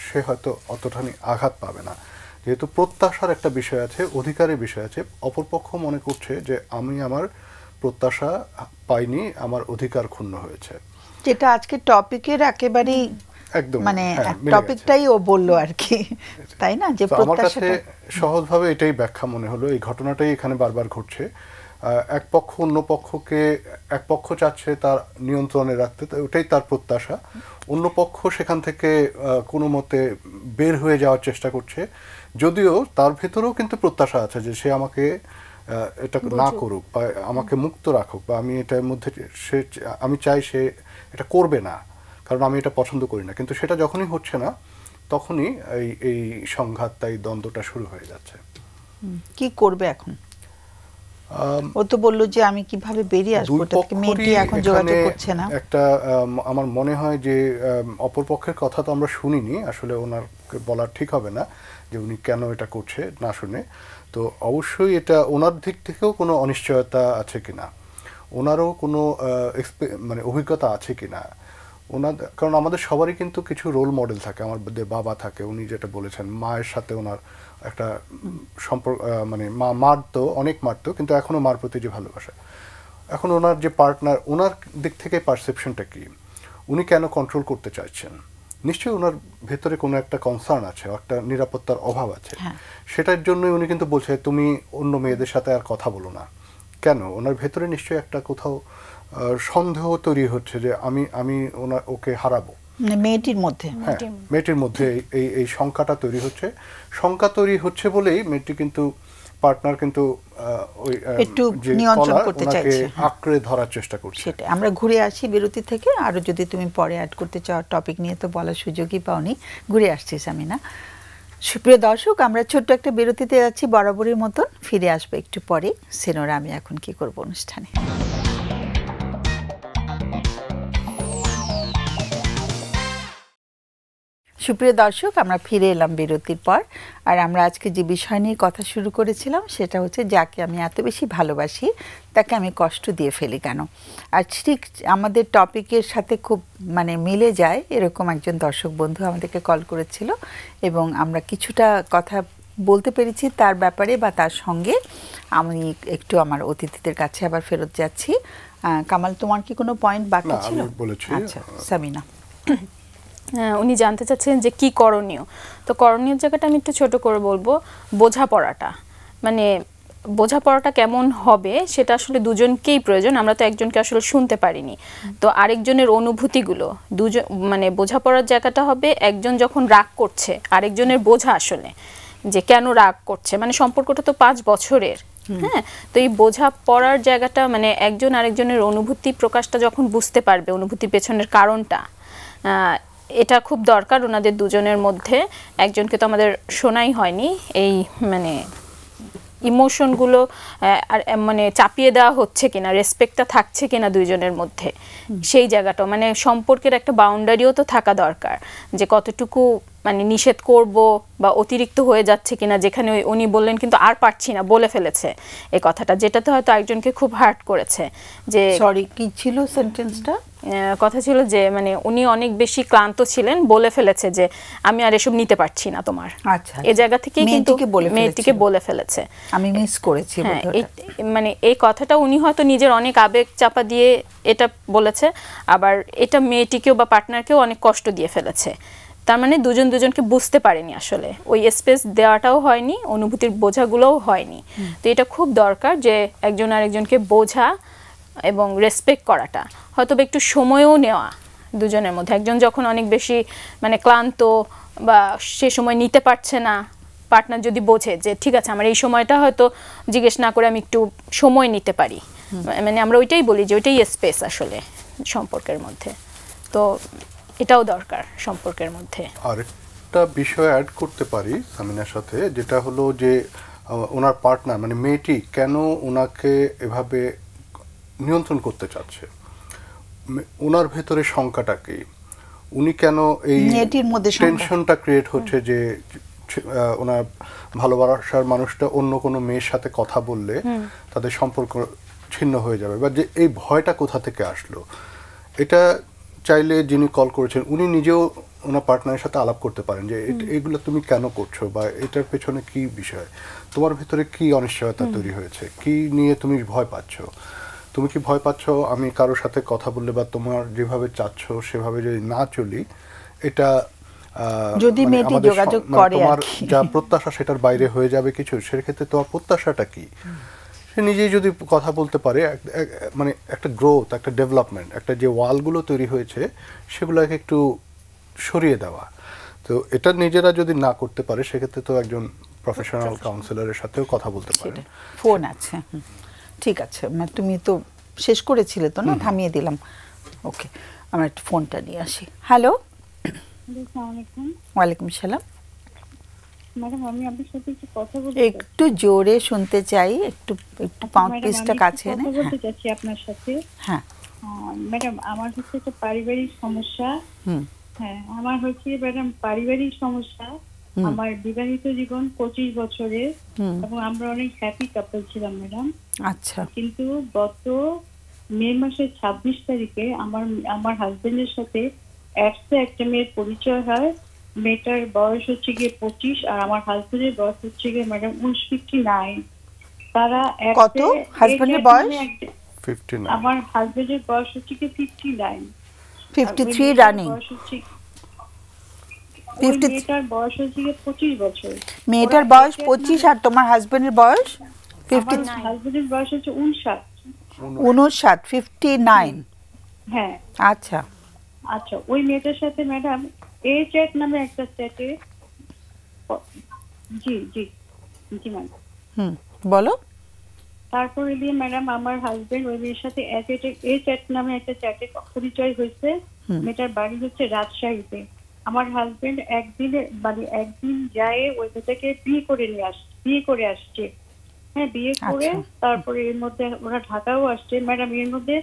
S4: সে হয়তো অতখানি আঘাত পাবে না। যেহেতু প্রত্যাশার একটা বিষয় আছে, অধিকারের বিষয় আছে, অপরপক্ষ মনে করছে যে আমি আমার প্রত্যাশা পাইনি, আমার অধিকার ক্ষুণ্ণ হয়েছে,
S1: যেটা আজকে টপিকের একেবারেই
S4: একদম
S1: মানে টপিকটাই ও বললো আর কি, তাই না? যে
S4: আমার কাছে সহজভাবে এটাই ব্যাখ্যা মনে হলো, এই ঘটনাটাই এখানে বারবার ঘটছে। এক পক্ষ অন্য পক্ষকে, এক পক্ষ চাচ্ছে তার নিয়ন্ত্রণে রাখতে, ওটাই তার প্রত্যাশা, অন্য পক্ষ সেখান থেকে কোনো মতে বের হয়ে যাওয়ার চেষ্টা করছে, যদিও তার ভেতরেও কিন্তু প্রত্যাশা আছে যে সে আমাকে এটা না করুক বা আমাকে মুক্ত রাখুক, বা আমি এটার মধ্যে আমি চাই সে এটা করবে না, কারণ আমি এটা পছন্দ করি না, কিন্তু সেটা যখনই হচ্ছে না তখনই এই সংঘাত, তাই দ্বন্দ্বটা শুরু হয়ে যাচ্ছে।
S1: কি করবে এখন? ও তো বললো যে আমি কিভাবে বেরিয়ে আসবো, মেয়েটি এখন যোগাযোগ করছে না।
S4: একটা আমার মনে হয় যে অপরপক্ষের কথা তো আমরা শুনিনি, আসলে ওনার বলার ঠিক হবে না যে উনি কেন এটা করছে না শুনে। তো অবশ্যই এটা ওনার দিক থেকেও কোনো অনিশ্চয়তা আছে কিনা, ওনারও কোনো মানে অভিজ্ঞতা আছে কিনা ওনার, কারণ আমাদের সবারই কিন্তু কিছু রোল মডেল থাকে। আমাদের বাবা থাকে, উনি যেটা বলেছেন, মায়ের সাথে ওনার একটা সম্পর্ক, মানে মা মারতো, অনেক মারতো, কিন্তু এখনো মার প্রতি যে ভালোবাসা। এখন ওনার যে পার্টনার, ওনার দিক থেকে পারসেপশনটা কি, উনি কেন কন্ট্রোল করতে চাইছেন? নিশ্চয়ই ওনার ভেতরে কোনো একটা কনসার্ন আছে, একটা নিরাপত্তার অভাব আছে। সেটার জন্যই উনি কিন্তু বলছে তুমি অন্য মেয়েদের সাথে আর কথা বলো না। কেন? ওনার ভেতরে নিশ্চয়ই একটা কোথাও সন্দেহ তৈরি হচ্ছে যে আমি ওকে হারাবো।
S1: মেয়েটির মধ্যে,
S4: হ্যাঁ, মেয়েটির মধ্যে এই শঙ্কাটা তৈরি হচ্ছে। শঙ্কা তৈরি হচ্ছে বলেই মেয়েটি কিন্তু, পার্টনার কিন্তু ওই
S1: একটু নিয়ন্ত্রণ করতে চাইছে,
S4: আঁকড়ে ধরার চেষ্টা করছে।
S1: সেটা আমরা ঘুরে আসি বিরতি থেকে। আরো যদি তুমি পরে অ্যাড করতে চাও টপিক নিয়ে তো বলার সুযোগই পাওনি, ঘুরে আসছি সামিনা। সুপ্রিয় দর্শক, আমরা ছোট্ট একটা বিরতিতে যাচ্ছি বরাবরের মতন, ফিরে আসবো একটু পরে সিনোরা আমি এখন কি করব অনুষ্ঠানে। সুপ্রিয় দর্শক, আমরা ফিরে এলাম বিরতির পর। আর আমরা আজকে যে বিষয় নিয়ে কথা শুরু করেছিলাম সেটা হচ্ছে, যাকে আমি এত বেশি ভালোবাসি তাকে আমি কষ্ট দিয়ে ফেলি কেন। আর ঠিক আমাদের টপিকের সাথে খুব মানে মিলে যায় এরকম একজন দর্শক বন্ধু আমাদেরকে কল করেছিল, এবং আমরা কিছুটা কথা বলতে পেরেছি তার ব্যাপারে বা তার সঙ্গে। আমি একটু আমার অতিথিদের কাছে আবার ফেরত যাচ্ছি। কামাল, তোমার কি কোনো পয়েন্ট বাকি ছিল? আচ্ছা, সামিনা।
S2: উনি জানতে চাচ্ছেন যে কি করণীয়। তো করণীয় জায়গাটা আমি একটু ছোট করে বলবো, বোঝাপড়াটা, মানে বোঝাপড়াটা কেমন হবে সেটা আসলে দুজনকেই প্রয়োজন। আমরা তো একজনকে আসলে শুনতে পারিনি, তো আরেকজনের অনুভূতিগুলো দুজন, মানে বোঝাপড়ার জায়গাটা হবে একজন যখন রাগ করছে আরেকজনের বোঝা আসলে যে কেন রাগ করছে, মানে সম্পর্কটা তো 5 বছরের। হ্যাঁ, তো এই বোঝা পড়ার জায়গাটা, মানে একজন আরেকজনের অনুভূতি প্রকাশটা যখন বুঝতে পারবে, অনুভূতি পেছনের কারণটা, এটা খুব দরকার ওনাদের দুজনের মধ্যে। একজনকে তো আমাদের শোনাই হয়নি, এই মানে ইমোশনগুলো মানে চাপিয়ে দেওয়া হচ্ছে কিনা, রেসপেক্টটা থাকছে কিনা দুইজনের মধ্যে, সেই জায়গাটা, মানে সম্পর্কের একটা বাউন্ডারিও তো থাকা দরকার, যে কতটুকু মানে নিষেধ করব বা অতিরিক্ত হয়ে যাচ্ছে কিনা। যেখানে উনি বললেন কিন্তু আর পারছি না, বলে ফেলেছে এই কথাটা, যেটাতে হয়তো একজনকে খুব হার্ট করেছে। যে
S1: সরি, কি ছিল সেন্টেন্সটা?
S2: কথা ছিল যে মানে উনি অনেক বেশি ক্লান্ত ছিলেন, বলে ফেলেছে যে আমি আর এসব নিতে পারছি না তোমার।
S1: আচ্ছা,
S2: এই জায়গা থেকে কিন্তু মেয়েটিকে বলে ফেলেছে।
S1: আমি মিস করেছি।
S2: হ্যাঁ, মানে এই কথাটা উনি হয়তো নিজের অনেক আবেগ চাপা দিয়ে এটা বলেছে, আবার এটা মেয়েটিকেও বা পার্টনারকেও অনেক কষ্ট দিয়ে ফেলেছে। তার মানে দুজন দুজনকে বুঝতে পারেনি, আসলে ওই স্পেস দেওয়াটাও হয়নি, অনুভূতির বোঝাগুলোও হয়নি। তো এটা খুব দরকার যে একজন আরেকজনকে বোঝা এবং রেসপেক্ট করাটা, হয়তো একটু সময়ও নেওয়া দুজনের মধ্যে। একজন যখন অনেক বেশি মানে ক্লান্ত বা সে সময় নিতে পারছে না, পার্টনার যদি বোঝে যে ঠিক আছে আমার এই সময়টা হয়তো জিজ্ঞেস না করে আমি একটু সময় নিতে পারি, মানে আমরা ওইটাই বলি যে ওইটাই স্পেস আসলে সম্পর্কের মধ্যে। তো এটাও দরকার সম্পর্কের মধ্যে।
S4: আরেকটা বিষয় অ্যাড করতে পারি সামিনার সাথে, যেটা হলো যে ওনার পার্টনার মানে মেয়েটি কেন ওনাকে এভাবে নিয়ন্ত্রণ করতে চাচ্ছে, ওনার ভেতরে শঙ্কাটা কি, উনি কেন এই টেনশনটা ক্রিয়েট হচ্ছে যে ওনার ভালোবাসার মানুষটা অন্য কোনো মেয়ের সাথে কথা বললে তাদের সম্পর্ক ছিন্ন হয়ে যাবে, বা যে এই ভয়টা কোথা থেকে আসলো। এটা চাইলে যিনি কল করেছেন উনি নিজেও ওনার পার্টনারের সাথে আলাপ করতে পারেন যে এগুলো তুমি কেন করছো, বা এটার পেছনে কি বিষয়, তোমার ভেতরে কি অনিশ্চয়তা তৈরি হয়েছে, কি নিয়ে তুমি ভয় পাচ্ছ, তুমি কি ভয় পাচ্ছ আমি কারোর সাথে কথা বললে বা তোমার যেভাবে চাচ্ছ সেভাবে যদি না চলি, এটা
S1: যদি মেয়েটি যোগাযোগ করে
S4: তোমার যা প্রত্যাশা সেটার বাইরে হয়ে যাবে কিছু, সেক্ষেত্রে তোমার প্রত্যাশাটা কি, সে নিজেই যদি কথা বলতে পারে, মানে একটা গ্রোথ, একটা ডেভেলপমেন্ট, একটা যে ওয়ালগুলো তৈরি হয়েছে সেগুলোকে একটু সরিয়ে দেওয়া। তো এটা নিজেরা যদি না করতে পারে সেক্ষেত্রে তো একজন প্রফেশনাল কাউন্সিলরের সাথেও কথা বলতে পারেন।
S1: ফোন আছে, ঠিক আছে, তুমি তো শেষ করেছিলে তো না, থামিয়ে দিলাম। ওকে, আমরা একটু ফোনটা নিয়ে আসি। হ্যালো,
S5: আসসালামু আলাইকুম
S1: ওয়ালাইকুম সালাম।
S5: ম্যাডাম, আমি আপনার সাথে একটু কথা বলতে
S1: একটু জোরে শুনতে চাই, একটু একটু মাউথপিসটা কাছে
S5: কথা
S1: এনে।
S5: বলতে চাচ্ছি আপনার সাথে।
S1: হ্যাঁ
S5: ম্যাডাম, আমার হচ্ছে একটা পারিবারিক সমস্যা।
S1: হুম
S5: হ্যাঁ, আমার হচ্ছে ম্যাডাম পারিবারিক সমস্যা। আমার বিবাহিত জীবন 25 বছরের এবং আমরা অনেক হ্যাপি কাপল ছিলাম ম্যাডাম।
S1: আচ্ছা,
S5: কিন্তু গত মে মাসের 26 তারিখে আমার হাজবেন্ডের সাথে অ্যাপসে একটা মেয়ের পরিচয় হয়। মেয়েটার বয়স হচ্ছে গিয়ে 25 আর আমার হাজবেন্ডের বয়স হচ্ছে গিয়ে ম্যাডাম 59। তারা
S1: কত হাজবেন্ডের বয়স?
S4: 59।
S5: আমার হাজবেন্ডের বয়স হচ্ছে গিয়ে 59।
S1: 53 রানিং।
S5: মেয়েটার বয়স হচ্ছে গিয়ে 25 বছর।
S1: মেয়েটার বয়স 25 আর তোমার হাজবেন্ডের বয়স 50?
S5: হাজবেন্ডের বয়স হচ্ছে 59।
S1: 59।
S5: হ্যাঁ
S1: আচ্ছা
S5: আচ্ছা, ওই মেয়েটার সাথে ম্যাডাম এ চ্যাট নামে একটা চ্যাটে জি জি জি ম্যাম
S1: বলো।
S5: তারপরে দিয়ে ম্যাডাম আমার হাজবেন্ড ওই মেয়ের সাথে এ চ্যাট নামে একটা চ্যাটে পরিচয় হয়েছে। মেয়েটার বাড়ি হচ্ছে রাজশাহীতে। আমার হাজবেন্ড একদিন যায় ওই মেয়েটাকে বিয়ে করে আসছে। হ্যাঁ, বিয়ে করে তারপরে এর মধ্যে ওরা ঢাকাও আসছে ম্যাডাম। এর মধ্যে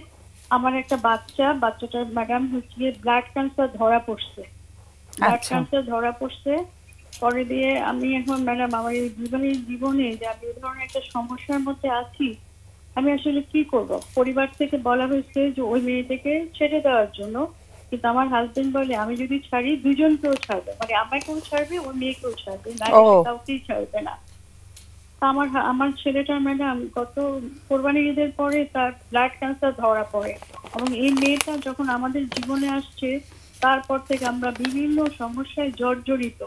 S5: আমার একটা বাচ্চাটার ম্যাডাম হচ্ছে ব্লাড ক্যান্সার ধরা পড়ছে। পরে দিয়ে আমি এখন ম্যাডাম আমার এই জীবনে যে আমি এই ধরনের একটা সমস্যার মধ্যে আছি, আমি আসলে কি করব? পরিবার থেকে বলা হয়েছে যে ওই মেয়েটাকে ছেড়ে দেওয়ার জন্য, কিন্তু আমার হাজবেন্ড বলে আমি যদি ছাড়ি দুজনকেও ছাড়বে, মানে আমাকেও ছাড়বে ওই মেয়েকেও ছাড়বে, না কাউকেই ছাড়বে না। আমার ছেলেটা ম্যাডাম গত কোরবানি ঈদের পরে তার ব্লাড ক্যান্সার ধরা পড়ে এবং এই মেয়েটা যখন আমাদের জীবনে আসছে তারপর থেকে আমরা বিভিন্ন সমস্যায় জর্জরিত।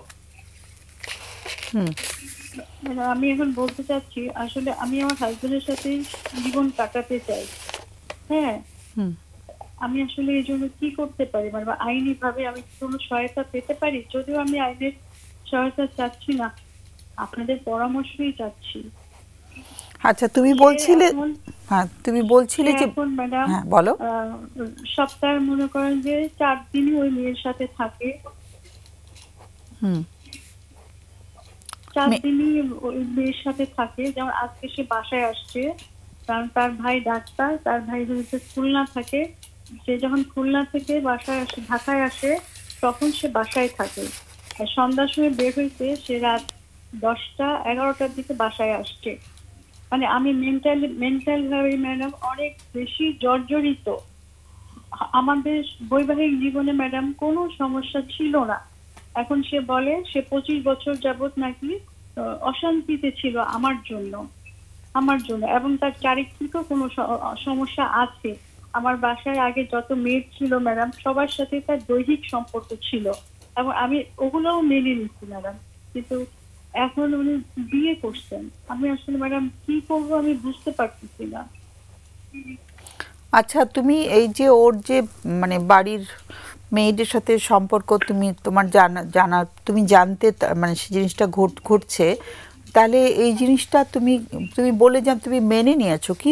S5: আমি এখন বলতে চাচ্ছি আসলে আমি আমার হাজবেন্ডের সাথে জীবন কাটাতে চাই। হ্যাঁ, আমি আসলে এই জন্য কি করতে পারি, মানে আইনি ভাবে আমি কোনো সহায়তা পেতে পারি? যদিও আমি আইনের সহায়তা চাচ্ছি না, আপনাদের পরামর্শই চাচ্ছি।
S1: আচ্ছা, তুমি বলছিলে যে
S5: এখন ম্যাডাম
S1: বলো।
S5: সপ্তাহে মনে করেন যে 4 দিনই ওই মেয়ের সাথে থাকে। 4 দিনই ওই মেয়ের সাথে থাকে। যেমন আজকে সে বাসায় আসছে, কারণ তার ভাই ডাক্তার, তার ভাই হচ্ছে খুলনা থাকে। সে যখন খুলনা থেকে বাসায় আসে, ঢাকায় আসে, তখন সে বাসায় থাকে। সন্ধ্যার সময় বের হইতে সে রাত 10টা-11টার দিকে বাসায় আসছে। মানে আমি মেন্টাল ভাবে ম্যাডাম অনেক বেশি জর্জরিত। আমাদের বৈবাহিক জীবনে ম্যাডাম কোনো সমস্যা ছিল না। এখন সে বলে সে 25 বছর যাবত নাকি অশান্তিতে ছিল আমার জন্য এবং তার চারিত্রিক কোনো সমস্যা আছে। আমার বাসায় আগে যত মেয়ে ছিল ম্যাডাম সবার সাথে তার দৈহিক সম্পর্ক ছিল এবং আমি ওগুলোও মেনে নিচ্ছি ম্যাডাম, কিন্তু এখন উনি বিয়ে করছেন। আমি আসলে ম্যাডাম কি করবো আমি বুঝতে পারতেছি না।
S1: আচ্ছা, তুমি এই যে ওর যে মানে বাড়ির মেয়েদের সাথে সম্পর্ক তোমার জানা তুমি জানতে মানে সেই জিনিসটা ঘটছে, তাহলে এই জিনিসটা তুমি বলে তুমি মেনে নিয়েছো, কি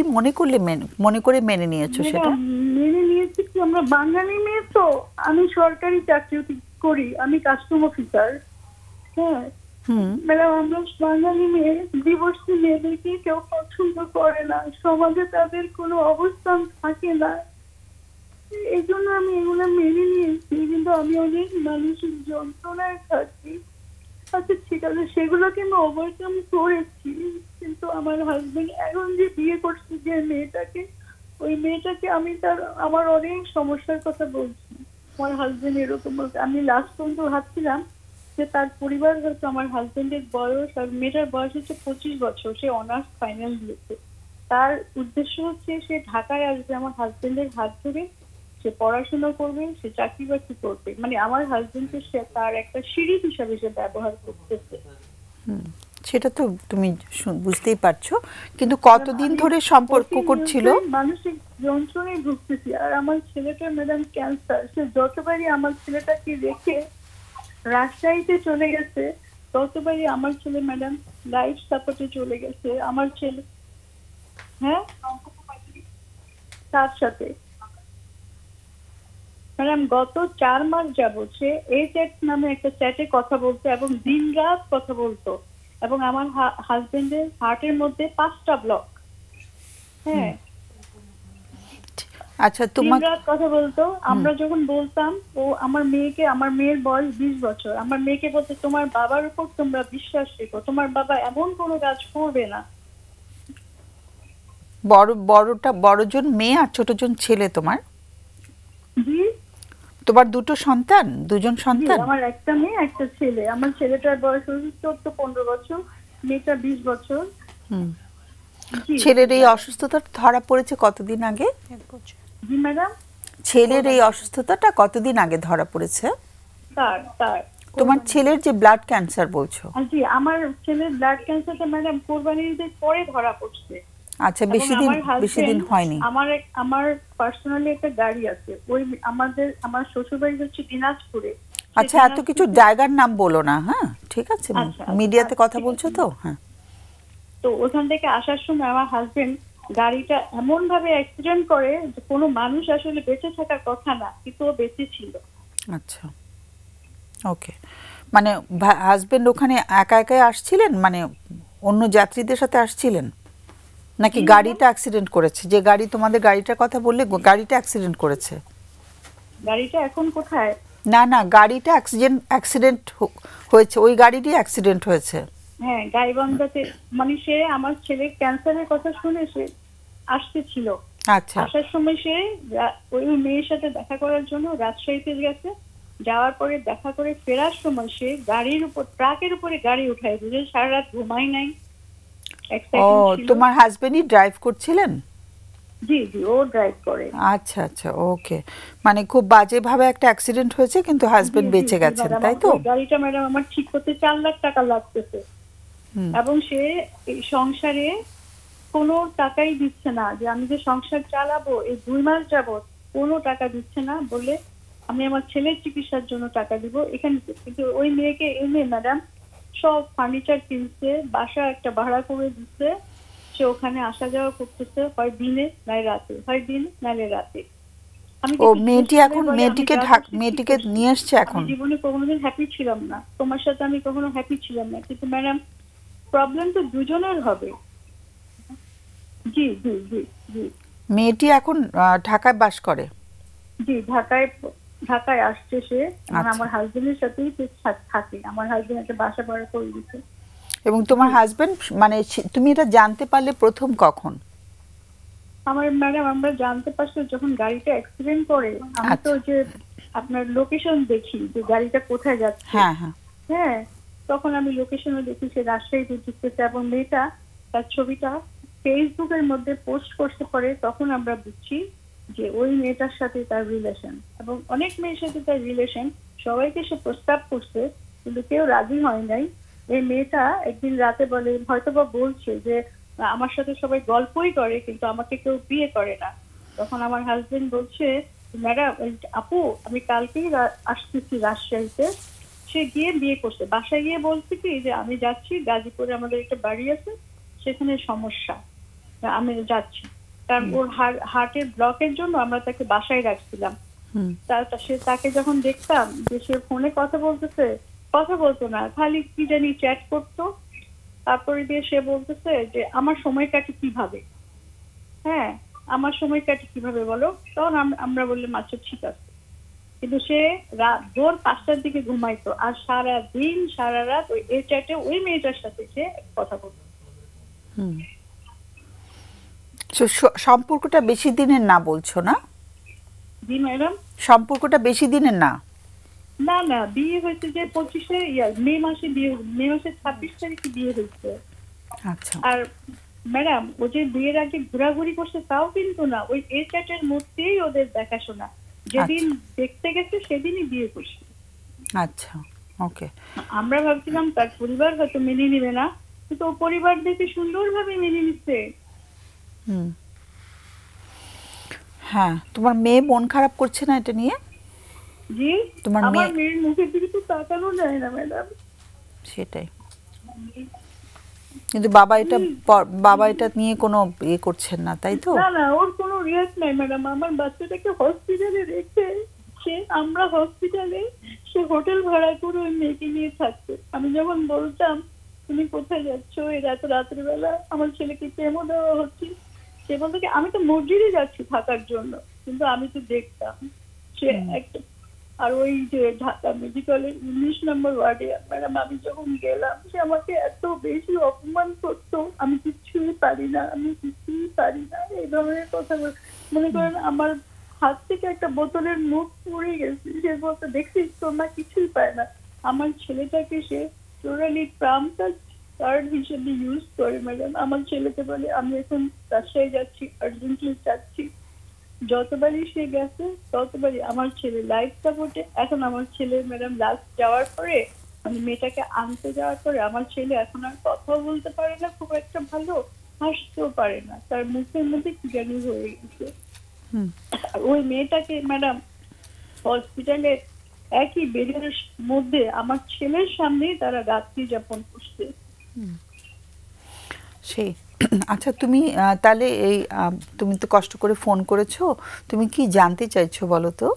S1: মনে করে মেনে নিয়েছো? সেটা
S5: মেনে নিয়েছি কি, আমরা বাঙালি মেয়ে তো, আমি সরকারি চাকরি করি, আমি কাস্টম অফিসার। হ্যাঁ ম্যাডাম, আমরা বাঙালি মেয়ে, ডিভোর্সি মেয়েদেরকে কেউ পছন্দ করে না, সমাজে তাদের কোনো অবস্থান থাকে না, এই জন্য আমি এগুলো মেনে নিয়েছি। কিন্তু আমি অনেক মানসিক যন্ত্রণায় থাকি। আচ্ছা ঠিক আছে, সেগুলোকে আমি ওভারকাম করেছি, কিন্তু আমার হাজবেন্ড এখন যে বিয়ে করছে যে মেয়েটাকে, ওই মেয়েটাকে আমার অনেক সমস্যার কথা বলছি। আমার হাজবেন্ড এরকম বলছে। আমি লাস্ট পর্যন্ত ভাবছিলাম যে তার পরিবার হয়তো আমার হাজবেন্ডের বয়স, আর মেয়েটার বয়স হচ্ছে 25 বছর, সে অনার্স ফাইনাল দিয়েছে। তার উদ্দেশ্য হচ্ছে সে ঢাকায় আসবে আমার হাজবেন্ডের হাত ধরে, সে পড়াশোনা করবে, সে চাকরি বাকরি করবে, মানে আমার হাজবেন্ডকে সে তার একটা সিঁড়ি হিসাবে সে ব্যবহার করতেছে।
S1: সেটা তো তুমি বুঝতেই পারছো, কিন্তু কতদিন ধরে সম্পর্ক করছিল?
S5: মানসিক যন্ত্রণায় ভুগতেছি। আর আমার ছেলেটা ম্যাডাম ক্যান্সার, সে যতবারই আমার ছেলেটাকে রেখে রাজশাহীতে চলে গেছে, ততবারই আমার ছেলে ম্যাডাম লাইফ সাপোর্টে চলে গেছে। আমার ছেলে তার সাথে ম্যাডাম গত 4 মাস যাবত সে এই চ্যাট নামে একটা চ্যাটে কথা বলতো এবং দিনরাত কথা বলতো, এবং আমার হাজবেন্ডের হার্টের মধ্যে 5টা ব্লক। হ্যাঁ,
S1: আচ্ছা, তোমার
S5: দিনরাত কথা বলতো। আমরা যখন বলতাম, ও আমার মেয়ের বয়স 20 বছর, আমার মেয়েকে বলতে তোমার বাবার উপর তোমরা বিশ্বাস রেখো, তোমার বাবা এমন কোনো কাজ করবে না।
S1: বড়জন মেয়ে আর ছোটজন ছেলে তোমার?
S5: জি,
S1: তোমার দুজন সন্তান?
S5: আমার একটা মেয়ে একটা ছেলে। আমার ছেলেটার বয়স হচ্ছে 14-15 বছর, মেয়েটা 20 বছর।
S1: ছেলের এই অসুস্থতা ধরা পড়েছে কতদিন আগে?
S5: জি ম্যাডাম,
S1: ছেলের এই অসুস্থতাটা কতদিন আগে ধরা পড়েছে?
S5: তার
S1: তোমার ছেলের যে ব্লাড ক্যান্সার বলছো?
S5: জি, আমার ছেলের ব্লাড ক্যান্সারটা ম্যাডাম কোরবানির ঈদের পরে ধরা পড়ছে।
S1: আচ্ছা, বেশি দিন হয়নি।
S5: আমার পার্সোনালি একটা গাড়ি আছে, ওই আমার শ্বশুর বাড়ি হচ্ছে দিনাজপুরে।
S1: আচ্ছা, এত কিছু জায়গার নাম বলো না, হ্যাঁ ঠিক আছে, মিডিয়াতে কথা বলছো তো। হ্যাঁ,
S5: তো ওখান থেকে আসার সময় আমার হাজবেন্ড গাড়িটা এমন ভাবে অ্যাক্সিডেন্ট করে যে কোনো মানুষ আসলে বেঁচে থাকার কথা না, কিন্তু ও বেঁচে ছিল।
S1: আচ্ছা, ওকে। মানে হাজবেন্ড ওখানে একা একাই আসছিলেন, মানে অন্য যাত্রীদের সাথে আসছিলেন, নাকি গাড়িটা অ্যাক্সিডেন্ট করেছে? যে গাড়ি, তোমাদের গাড়িটার কথা বললে, গাড়িটা অ্যাক্সিডেন্ট করেছে?
S5: গাড়িটা এখন কোথায়?
S1: না, গাড়িটা অ্যাক্সিডেন্ট হয়েছে, ওই গাড়িটি অ্যাক্সিডেন্ট হয়েছে।
S5: হ্যাঁ, গাইবান্ধাতে। মানে সে আমার ছেলের ক্যান্সারের কথা শুনে সে আসতেছিল।
S1: আচ্ছা,
S5: আসার সময় সে ওই মেয়ের সাথে দেখা করার জন্য রাজশাহীতে গেছে। যাওয়ার পরে দেখা করে ফেরার সময় সে ট্রাকের উপরে গাড়ি উঠায় দিয়েছে। সারা রাত ঘুমাই নাই।
S1: ও, তোমার হাজবেন্ডই ড্রাইভ করছিলেন?
S5: জি, ও ড্রাইভ করে।
S1: আচ্ছা, ওকে। মানে খুব বাজে ভাবে একটা অ্যাক্সিডেন্ট হয়েছে, কিন্তু হাজবেন্ড বেঁচে গেছেন, তাই তো?
S5: গাড়িটা ম্যাডাম আমার ঠিক করতে 4 লাখ টাকা লাগতেছে, এবং সে এই সংসারে কোনো টাকাই দিচ্ছে না। যে আমি যে সংসার চালাবো এই 2 মাস যাবত কোনো টাকা দিচ্ছে না, বলে আমি আমার ছেলের চিকিৎসার জন্য টাকা দিব এখানে। কিন্তু ওই মেয়েকে এনে ম্যাডাম সব ফার্নিচার কিনছে, বাসা একটা ভাড়া করে দিচ্ছে, সে ওখানে আসা যাওয়া করতেছে, হয় দিনে নাই রাতে, হয় দিনে নালে রাতে।
S1: মেয়েটিকে নিয়ে আসছে এখন?
S5: জীবনে কোনোদিন হ্যাপি ছিলাম না, তোমার সাথে আমি কখনো হ্যাপি ছিলাম না, কিন্তু ম্যাডাম প্রবলেম তো দুজনের হবে। জি জি জি জি।
S1: মেয়েটি এখন ঢাকায় বাস করে?
S5: জি, ঢাকায় আসছে সে। আমার হাজবেন্ডের সাথেই থাকে। আমার হাজবেন্ড একটা বাসা ভাড়া করে দিচ্ছে।
S1: এবং তোমার হাজবেন্ড, মানে তুমি এটা জানতে পারলে প্রথম কখন?
S5: ম্যাডাম আমরা জানতে পারছি যখন গাড়িটা অ্যাক্সিডেন্ট করে। আমি তো যে আপনার লোকেশন দেখি যে গাড়িটা কোথায় যাচ্ছে। হ্যাঁ, তখন আমি লোকেশনে দেখি সে রাজশাহীতে ঢুকতেছে, এবং মেয়েটা তার ছবিটা ফেসবুকের মধ্যে পোস্ট করতে পারে। তখন আমরা বুঝছি যে ওই মেয়েটার সাথে তার রিলেশন, এবং অনেক মেয়ের সাথে তার রিলেশন। সবাইকে সে প্রস্তাব করছে, কিন্তু কেউ রাজি হয় নাই। এই মেয়েটা একদিন রাতে বলে, হয়তোবা বলছে যে আমার সাথে সবাই গল্পই করে, কিন্তু আমাকে কেউ বিয়ে করে না। তখন আমার হাজবেন্ড বলছে, ম্যাডাম আপু আমি কালকেই আসতেছি রাজশাহীতে। সে গিয়ে বিয়ে করছে। বাসায় গিয়ে বলছে কি যে আমি যাচ্ছি গাজীপুরে, আমাদের একটা বাড়ি আছে, সেখানে সমস্যা, আমি যাচ্ছি। কারণ ওর হার্টের ব্লকের জন্য আমরা তাকে বাসায় রাখছিলাম। তাকে যখন দেখতাম যে সে ফোনে কথা বলতো না, খালি কি জানি চ্যাট করতো। তারপরে দিয়ে সে বলতেছে যে আমার সময় কাটে কিভাবে, হ্যাঁ আমার সময় কাটে কিভাবে বলো। তখন আমরা বললাম আচ্ছা ঠিক আছে। কিন্তু সে ভোর 5টার দিকে ঘুমাইতো, আর সারা দিন সারা রাত ওই চ্যাটে ওই মেয়েটার সাথে সে কথা বলতো।
S1: সম্পর্কটা বেশি দিনের না বলছো না?
S5: জি ম্যাডাম,
S1: সম্পর্কটা বেশি দিনের না?
S5: না, বিয়ে হয়েছে যে 25-এ মে মাসে 26 তারিখে বিয়ে হয়েছে।
S1: আচ্ছা।
S5: আর ম্যাডাম ও যে বিয়ের আগে ঘোরাঘুরি করছে তাও কিন্তু না, ওই চ্যাটের মধ্যেই ওদের দেখাশোনা। যেদিন দেখতে গেছে সেদিনই বিয়ে করছে।
S1: আচ্ছা, ওকে।
S5: আমরা ভাবছিলাম তার পরিবার হয়তো মেনে নিবে না, কিন্তু ও পরিবার দেখে সুন্দরভাবে মেনে নিচ্ছে।
S1: হ্যাঁ, তোমার মেয়ে মন খারাপ করছে না এটা নিয়ে?
S5: জি,
S1: তোমার
S5: মেয়ের মুখের দিকে তো তাকানো যায় না ম্যাডাম।
S1: সেটাই। কিন্তু বাবা এটা নিয়ে কোনো ইয়ে করছেন না, তাই তো?
S5: না, ওর কোনো রিয়াক্ট নাই ম্যাডাম। আমার বাচ্চাটাকে হসপিটালে রেখে আমরা হসপিটালে সে হোটেল ভাড়া করে ওই মেয়েকে নিয়ে থাকতো। আমি যখন বলতাম তুমি কোথায় যাচ্ছ এই রাত্রিবেলা, আমার ছেলেকে কেমো দেওয়া হচ্ছে, সে বলতো কি আমি তো মসজিদে যাচ্ছি থাকার জন্য, কিন্তু আমি তো দেখতাম সে একটা। আর ওই যে ঢাকা মেডিকেলের 19 নম্বর ওয়ার্ডে ম্যাডাম আমি যখন গেলাম, সে আমাকে এত বেশি অপমান করতো, আমি কিছুই পারি না, আমি কিছুই পারি না, এই ধরনের কথা মনে করেন আমার হাত থেকে একটা বোতলের মুখ পড়ে গেছে। সে বলতো দেখছিস তোমরা কিছুই পায় না। আমার ছেলেটাকে সে টোটালি কার্ড হিসেবে ইউজ করে ম্যাডাম। আমার ছেলেকে বলে আমি এখন রাজশাহী যাচ্ছি, আর্জেন্টলি যাচ্ছি, যতবারই সে গেছে ততবারই আমার ছেলে লাইফ সাপোর্টে। এখন আমার ছেলে ম্যাডাম লাস্ট যাওয়ার পরে মানে মেয়েটাকে আনতে যাওয়ার পরে আমার ছেলে এখন আর কথাও বলতে পারে না খুব একটা ভালো, হাসতেও পারে না, তার মুখের মধ্যে কি জানি হয়ে গেছে। ওই মেয়েটাকে ম্যাডাম হসপিটালে একই বেডের মধ্যে আমার ছেলের সামনেই তারা রাত্রি যাপন করছে।
S1: সেই আচ্ছা তুমি তাহলে এই তুমি তো কষ্ট করে ফোন করেছো, তুমি কি জানতে চাইছো বলো তো?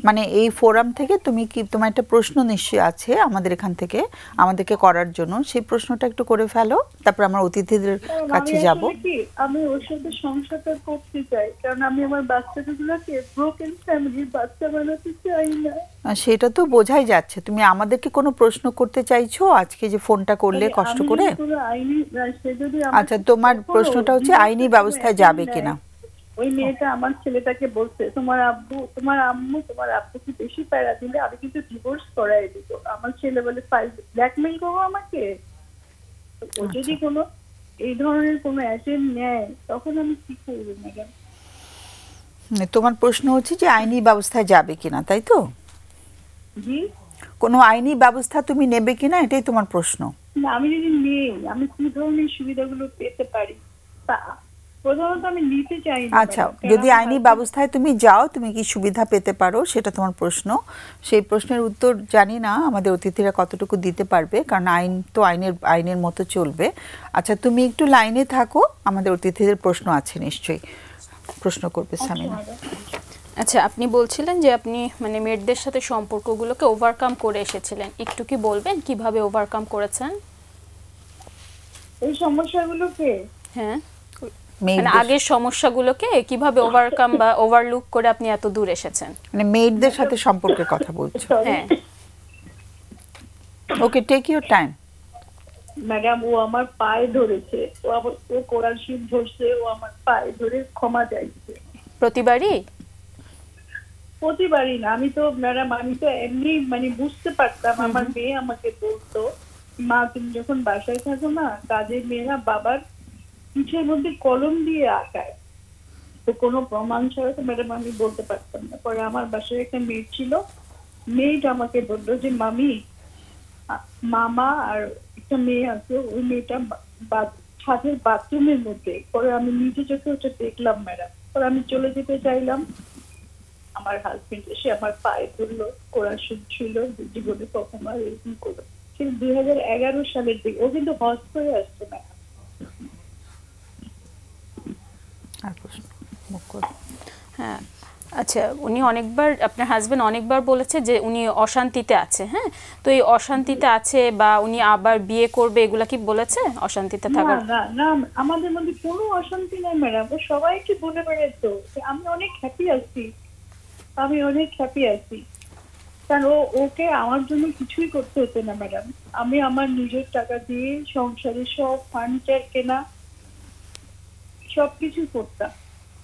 S1: মানে এই ফোরাম থেকে তুমি কি, তোমার একটা প্রশ্ন নিশ্চয়ই আছে আমাদের এখান থেকে আমাদেরকে করার জন্য, সেই প্রশ্নটা একটু করে ফেলো, তারপর আমরা অতিথিদের কাছে যাব।
S5: আমি ওর সাথে সংসারটা করতে চাই, কারণ আমি আমার বাচ্চাগুলোকে ব্রোকেন ফ্যামিলির বাচ্চা বানাতে চাই না।
S1: সেটা তো বোঝাই যাচ্ছে। তুমি আমাদেরকে কোনো প্রশ্ন করতে চাইছো আজকে যে ফোনটা করলে কষ্ট করে? আচ্ছা তোমার প্রশ্নটা হচ্ছে আইনি ব্যবস্থায় যাবে কিনা।
S5: ওই মেয়েটা আমার ছেলেটাকে বলছে তোমার আম্মু তোমার আব্বুকে বেশি প্যারা দিলে আমি কিন্তু ডিভোর্স করাই দিব। আমার ছেলে বলে ব্ল্যাকমেইল করবো আমাকে। ও যদি কোনো এই ধরনের কোনো অ্যাকশন নেয় তখন আমি কি করবো ম্যাডাম?
S1: তোমার প্রশ্ন হচ্ছে যে আইনি ব্যবস্থায় যাবে কিনা, তাই তো?
S5: জি,
S1: কোনো আইনি ব্যবস্থা তুমি নেবে কিনা এটাই তোমার প্রশ্ন।
S5: না আমি যদি নেই আমি কি ধরনের সুবিধাগুলো পেতে পারি প্রধানত আমি নিতে চাই না।
S1: আচ্ছা যদি আইনি ব্যবস্থায় তুমি যাও তুমি কি সুবিধা পেতে পারো সেটা তোমার প্রশ্ন। সেই প্রশ্নের উত্তর জানি না আমাদের অতিথিরা কতটুকু দিতে পারবে, কারণ আইন তো আইনের মতো চলবে। আচ্ছা তুমি একটু লাইনে থাকো, আমাদের অতিথিদের প্রশ্ন আছে নিশ্চয়ই, প্রশ্ন করবে সামিনা।
S2: আচ্ছা আপনি বলছিলেন যে আপনি মানে মেয়েদের সাথে সম্পর্কগুলোকে ওভারকাম করে এসেছিলেন, একটু কি বলবেন কিভাবে ওভারকাম করেছেন
S5: এই সমস্যাগুলোকে?
S2: হ্যাঁ মানে আগের সমস্যাগুলোকে কিভাবে ওভারকাম বা ওভারলুক করে আপনি এত দূর এসেছেন, মানে
S1: মেয়েদের সাথে সম্পর্কের কথা বলছো?
S2: হ্যাঁ
S1: okay take your time.
S5: Madam ও আমার পায়ে ধরেছে, ও কোরআন শরীফ ধরছে, ও আমার পায়ে ধরে ক্ষমা চাইছে। প্রতিবারই না, আমি তো ম্যাডাম আমি তো এমনি মানে বুঝতে পারতাম। আমার মেয়ে আমাকে বলতো মা তুমি যখন বাসায় থাকো না কাজের মেয়েরা বাবার পিঠের মধ্যে কলম দিয়ে আঁকায়, তো কোনো প্রমাণ ছাড়া তো ম্যাডাম আমি বলতে পারতাম না। পরে আমার বাসায় একটা মেয়ে ছিল, মেয়েটা আমাকে বললো যে মামা আর একটা মেয়ে আছে, ওই মেয়েটা ছাদের বাথরুমের মধ্যে। পরে আমি নিজে চোখে ওটা দেখলাম ম্যাডাম। পরে আমি চলে যেতে চাইলাম, আমার হাজবেন্ড এসে আমার পায়ে ধরলো, কোরআন শুনছিল, জীবনে কখনো আর এরকম করলো। কিন্তু 2011 সালের দিকে ও কিন্তু হজ করে আসছে না।
S2: হ্যাঁ আচ্ছা উনি অনেকবার আপনার হাজবেন্ড অনেকবার বলেছে যে উনি অশান্তিতে আছে, হ্যাঁ তো এই অশান্তিতে আছে বা উনি আবার বিয়ে করবে এগুলা কি বলেছে অশান্তিতে থাকার?
S5: না না আমাদের মধ্যে কোনো অশান্তি নাই ম্যাডাম, ও সবাইকে বলে বেড়াতো আমি অনেক হ্যাপি আছি, আমি অনেক হ্যাপি আছি। কারণ ওকে আমার জন্য কিছুই করতে হতো না ম্যাডাম, আমি আমার নিজের টাকা দিয়ে সংসারে সব ফার্নিচার কেনা সবকিছু করতাম।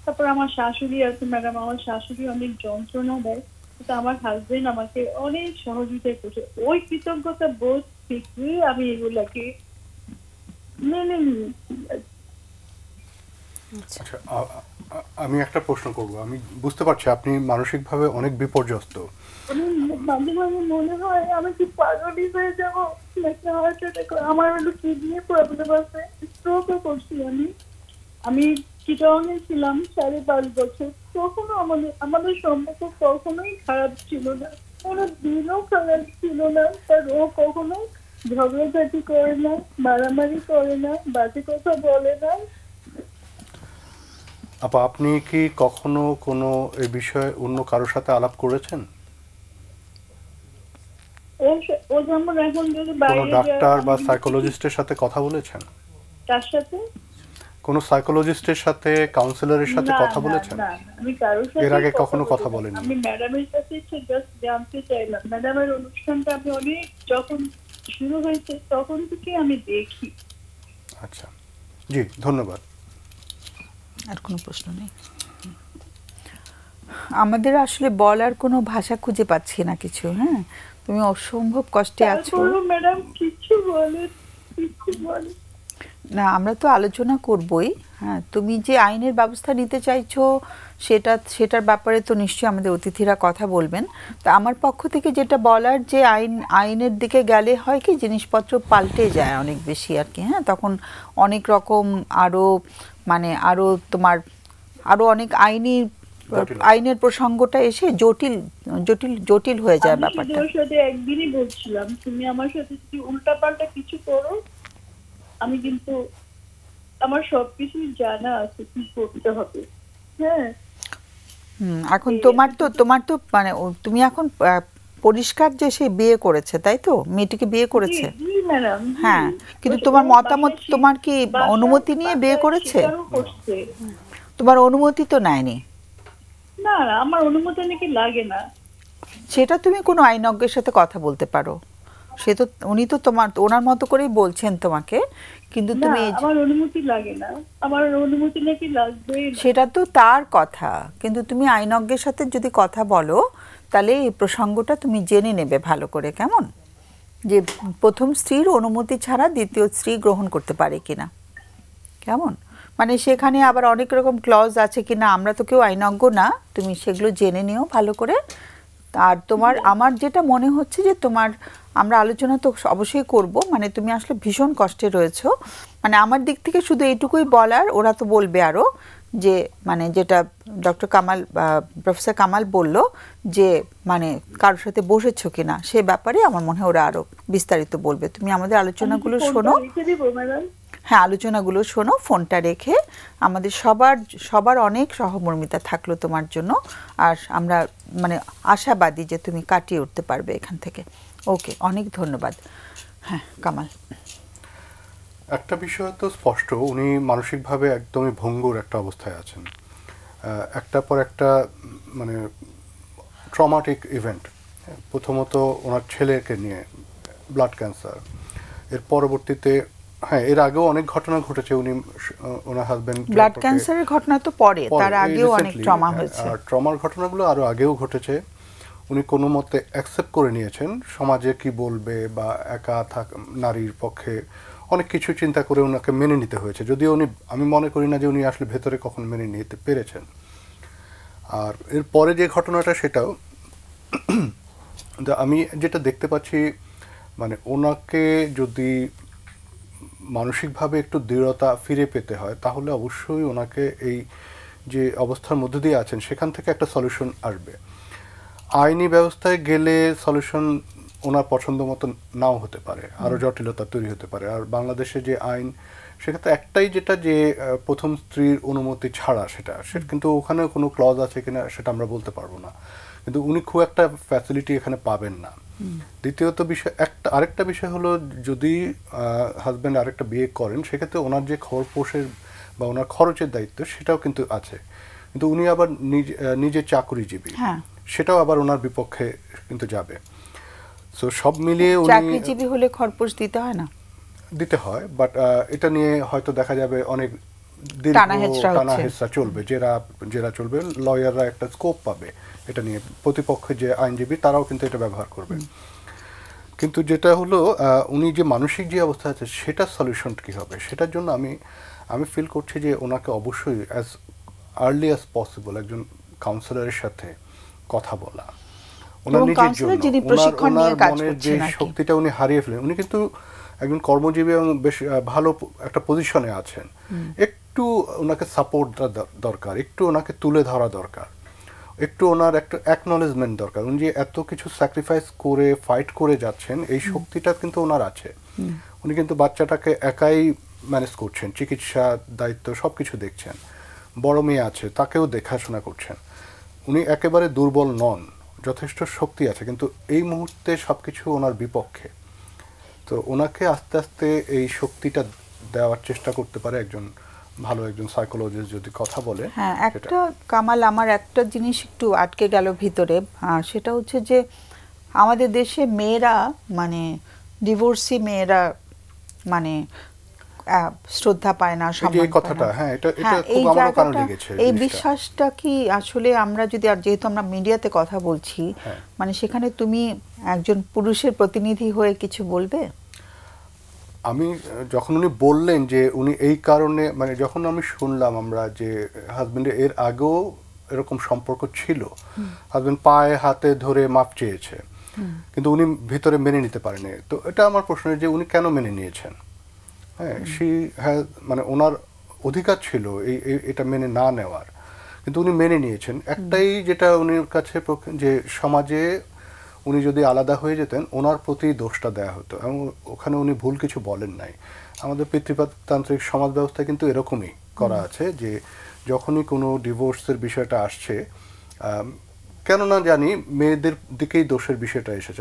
S5: তারপর আমার শাশুড়ি আছে ম্যাডাম, আমার শাশুড়ি অনেক যন্ত্রণা দেয়, কিন্তু আমার হাজবেন্ড আমাকে অনেক সহযোগিতা করছে। ওই কৃতজ্ঞতা বোধ থেকে আমি এগুলাকে মেনে নিয়েছি।
S4: আচ্ছা আমি একটা প্রশ্ন করব। আমি বুঝতে পারছি আপনি মানসিকভাবে অনেক বিপর্যস্ত।
S5: মাঝে মাঝে মনে হয় আমি কি পাগলই হয়ে যাবো নাকি হার্ট অ্যাটাক। আমার হলো কিডনি প্রবলেম আছে, স্ট্রোকও করছি আমি চিটাগাংয়ে ছিলাম 5.5 বছর। কখনো আমাদের সম্পর্ক কখনোই খারাপ ছিল না, কোনো দিনও খারাপ ছিল না। আর ও কখনো ঝগড়াঝাটি করে না, মারামারি করে না, বাজে কথা বলে না।
S4: আপা, আপনি কি কখনো কোনো এই বিষয়ে অন্য কারোর সাথে আলাপ করেছেন?
S5: ও যেমন এখন যদি
S4: কোনো
S5: বাইরে
S4: ডাক্তার বা সাইকোলজিস্টের সাথে কথা বলেছেন?
S5: তার সাথে
S4: কোনো সাইকোলজিস্টের সাথে, কাউন্সিলরের সাথে কথা বলেছেন?
S5: না, আমি কারোর সাথে
S4: এর আগে কখনো কথা বলেননি?
S5: আমি ম্যাডামের কাছে জাস্ট জানতে চাইলাম। ম্যাডামের অনুষ্ঠানটা আমি অনেক যখন শুরু হয়েছে তখন থেকে আমি দেখি।
S4: আচ্ছা, জি, ধন্যবাদ।
S1: আর কোনো প্রশ্ন নেই? আমাদের আসলে বলার কোনো ভাষা খুঁজে পাচ্ছি না কিছু। হ্যাঁ, তুমি অসম্ভব কষ্টে আছো।
S5: ম্যাডাম কিছু বলে
S1: না, আমরা তো আলোচনা করবই। হ্যাঁ, তুমি যে আইনের ব্যবস্থা নিতে চাইছো সেটার ব্যাপারে তো নিশ্চয়ই আমাদের অতিথিরা কথা বলবেন। তা আমার পক্ষ থেকে যেটা বলার, যে আইনের দিকে গেলে হয় কি, জিনিসপত্র পাল্টে যায় অনেক বেশি আর কি। হ্যাঁ, তখন অনেক রকম আরো তোমার আরো অনেক আইনের প্রসঙ্গটা এসে জটিল হয়ে যায় ব্যাপারটা।
S5: আমি সাথে একদিনই বলছিলাম, তুমি আমার সাথে যদি উল্টাপাল্টা কিছু করো, আমি কিন্তু আমার সবকিছু জানা আছে কি করতে হবে। হ্যাঁ,
S1: এখন তোমার তো তুমি এখন পরিষ্কার যে সে বিয়ে করেছে, তাই তো? মেয়েটিকে বিয়ে করেছে। হ্যাঁ, কিন্তু তোমার মতামত, তোমার কি অনুমতি নিয়ে বিয়ে করেছে? তোমার অনুমতি তো নেয়নি।
S5: না, আমার অনুমতি নাকি লাগে না।
S1: সেটা তুমি কোনো আইনজ্ঞের সাথে কথা বলতে পারো। সে তো উনি তো ওনার মতো করেই বলছেন তোমাকে, কিন্তু তুমি
S5: আমার অনুমতি লাগে না, আমার অনুমতি নাকি লাগবে।
S1: সেটা তো তার কথা, কিন্তু তুমি আইনজ্ঞের সাথে যদি কথা বলো তাহলে এই প্রসঙ্গটা তুমি জেনে নেবে ভালো করে, কেমন? যে প্রথম স্ত্রীর অনুমতি ছাড়া দ্বিতীয় স্ত্রী গ্রহণ করতে পারে কিনা, কেমন? সেখানে আবার অনেক রকম ক্লজ আছে কিনা, আমরা তো কেউ আইনজ্ঞ না, তুমি সেগুলো জেনে নিও ভালো করে। আর আমার যেটা মনে হচ্ছে যে আমরা আলোচনা তো অবশ্যই করব, তুমি আসলে ভীষণ কষ্টে রয়েছো। আমার দিক থেকে শুধু এইটুকুই বলার, ওরা তো বলবে আরো, যে যেটা প্রফেসর কামাল বলল, যে কারোর সাথে বসেছো কিনা সে ব্যাপারে আমার মনে হয় ওরা আরো বিস্তারিত বলবে। তুমি আমাদের আলোচনাগুলো শোনো। হ্যাঁ, আলোচনাগুলো শোনো, ফোনটা রেখে। আমাদের সবার অনেক সহমর্মিতা থাকলো তোমার জন্য, আর আমরা আশাবাদী যে তুমি কাটিয়ে উঠতে পারবে এখান থেকে। ওকে, অনেক ধন্যবাদ। হ্যাঁ, কামাল।
S4: একটা বিষয় তো স্পষ্ট, উনি মানসিকভাবে একদমই ভঙ্গুর একটা অবস্থায় আছেন। একটা পর একটা ট্রমাটিক ইভেন্ট। প্রথমত ওনার ছেলেকে নিয়ে ব্লাড ক্যান্সার, এর পরবর্তীতে এর আগেও অনেক ঘটনা ঘটেছে। ওনার হাজবেন্ড
S1: ব্লাড ক্যান্সারের ঘটনা তো পরে, তার আগেও অনেক ট্রমা হয়েছে।
S4: আর ট্রমার ঘটনাগুলো আরো আগেও ঘটেছে। উনি কোনো মতে অ্যাকসেপ্ট করে নিয়েছেন সমাজে কি বলবে, বা একা নারীর পক্ষে অনেক কিছু চিন্তা করে ওনাকে মেনে নিতে হয়েছে। যদিও আমি মনে করি না যে উনি আসলে ভেতরে কখন মেনে নিতে পেরেছেন। আর এর পরে যে ঘটনাটা, সেটাও আমি যেটা দেখতে পাচ্ছি, ওনাকে যদি মানসিকভাবে একটু দৃঢ়তা ফিরে পেতে হয়, তাহলে অবশ্যই ওনাকে এই যে অবস্থার মধ্যে দিয়ে আছেন সেখান থেকে একটা সলিউশন আসবে। আইনি ব্যবস্থায় গেলে সলিউশন ওনার পছন্দ মতো নাও হতে পারে, আরও জটিলতা তৈরি হতে পারে। আর বাংলাদেশে যে আইন, সেক্ষেত্রে একটাই, যেটা যে প্রথম স্ত্রীর অনুমতি ছাড়া, সেটা কিন্তু ওখানে কোনো ক্লজ আছে কিনা সেটা আমরা বলতে পারবো না। কিন্তু উনি খুব একটা ফ্যাসিলিটি এখানে পাবেন না। দ্বিতীয়ত বিষয়, আরেকটা বিষয় হলো, যদি হাজব্যান্ড আরেকটা বিয়ে করেন, সেক্ষেত্রে ওনার যে খরপোশের বা ওনার খরচের দায়িত্ব, সেটাও কিন্তু আছে। কিন্তু উনি আবার নিজে চাকরিজীবী, সেটাও আবার ওনার বিপক্ষে কিন্তু যাবে। সো সব মিলিয়ে উনি
S1: চাকরিজীবী হলে খরপোশ দিতে হয় না?
S4: দিতে হয়, বাট এটা নিয়ে হয়তো দেখা যাবে অনেক
S1: টানা হেঁচড়া
S4: চলবে, জেরা চলবে। লয়াররা একটা স্কোপ পাবে এটা নিয়ে, প্রতিপক্ষে যে আইনজীবী তারাও কিন্তু এটা ব্যবহার করবে। কিন্তু যেটা হলো, উনি যে মানসিক যে অবস্থা আছে, সেটার সলিউশন কি হবে, সেটার জন্য আমি ফিল করছি যে ওনাকে অবশ্যই অ্যাজ আর্লি অ্যাজ পসিবল একজন কাউন্সিলরের সাথে কথা বলা। ওনার নিজের জন্য, ওনার মনের যে শক্তিটা উনি হারিয়ে ফেলেন। উনি কিন্তু একজন কর্মজীবী এবং বেশ ভালো একটা পজিশনে আছেন। একটু ওনাকে সাপোর্ট দরকার, একটু ওনাকে তুলে ধরা দরকার, একটু ওনার একটা অ্যাকনলেজমেন্ট দরকার। উনি যে এত কিছু স্যাক্রিফাইস করে ফাইট করে যাচ্ছেন, এই শক্তিটা কিন্তু ওনার আছে। উনি কিন্তু বাচ্চাটাকে একাই ম্যানেজ করছেন, চিকিৎসা দায়িত্ব সব কিছু দেখছেন। বড় মেয়ে আছে তাকেও দেখাশোনা করছেন, উনি একেবারে দুর্বল নন, যথেষ্ট শক্তি আছে, কিন্তু এই মুহূর্তে সবকিছু ওনার বিপক্ষে। তো ওনাকে আস্তে আস্তে এই শক্তিটা দেওয়ার চেষ্টা করতে পারে একজন ভালো একজন সাইকোলজিস্ট যদি কথা বলে।
S1: হ্যাঁ, একটা কামাল আমার একটা জিনিস একটু আটকে গেল ভিতরে, সেটা হচ্ছে যে আমাদের দেশে মেয়েরা মানে ডিভোর্সি মেয়েরা মানে শ্রদ্ধা পায় না, সম্মান পায় না।
S4: হ্যাঁ, এটা খুব আমার কারণে লেগেছে।
S1: এই বিশ্বাসটা কি আসলে আমরা যদি, আর যেহেতু আমরা মিডিয়াতে কথা বলছি, মানে সেখানে তুমি একজন পুরুষের প্রতিনিধি হয়ে কিছু বলবে?
S4: আমি যখন উনি বললেন যে উনি এই কারণে, মানে যখন আমি শুনলাম আমরা যে হাজবেন্ডের এর আগেও এরকম সম্পর্ক ছিল, হাজবেন্ড পায়ে হাতে ধরে মাপ চেয়েছে, কিন্তু উনি ভিতরে মেনে নিতে পারেনি। তো এটা আমার প্রশ্ন যে উনি কেন মেনে নিয়েছেন? হ্যাঁ, মানে ওনার অধিকার ছিল এটা মেনে না নেওয়ার, কিন্তু উনি মেনে নিয়েছেন। একটাই যেটা উনির কাছে যে সমাজে উনি যদি আলাদা হয়ে যেতেন ওনার প্রতি দোষটা দেয়া হতো, এবং ওখানে উনি ভুল কিছু বলেন নাই। আমাদের পিতৃতান্ত্রিক সমাজ ব্যবস্থা কিন্তু এরকমই করা আছে যে যখনই কোনো ডিভোর্সের বিষয়টা আসছে, কেন না জানি মেয়েদের দিকেই দোষের বিষয়টা এসেছে।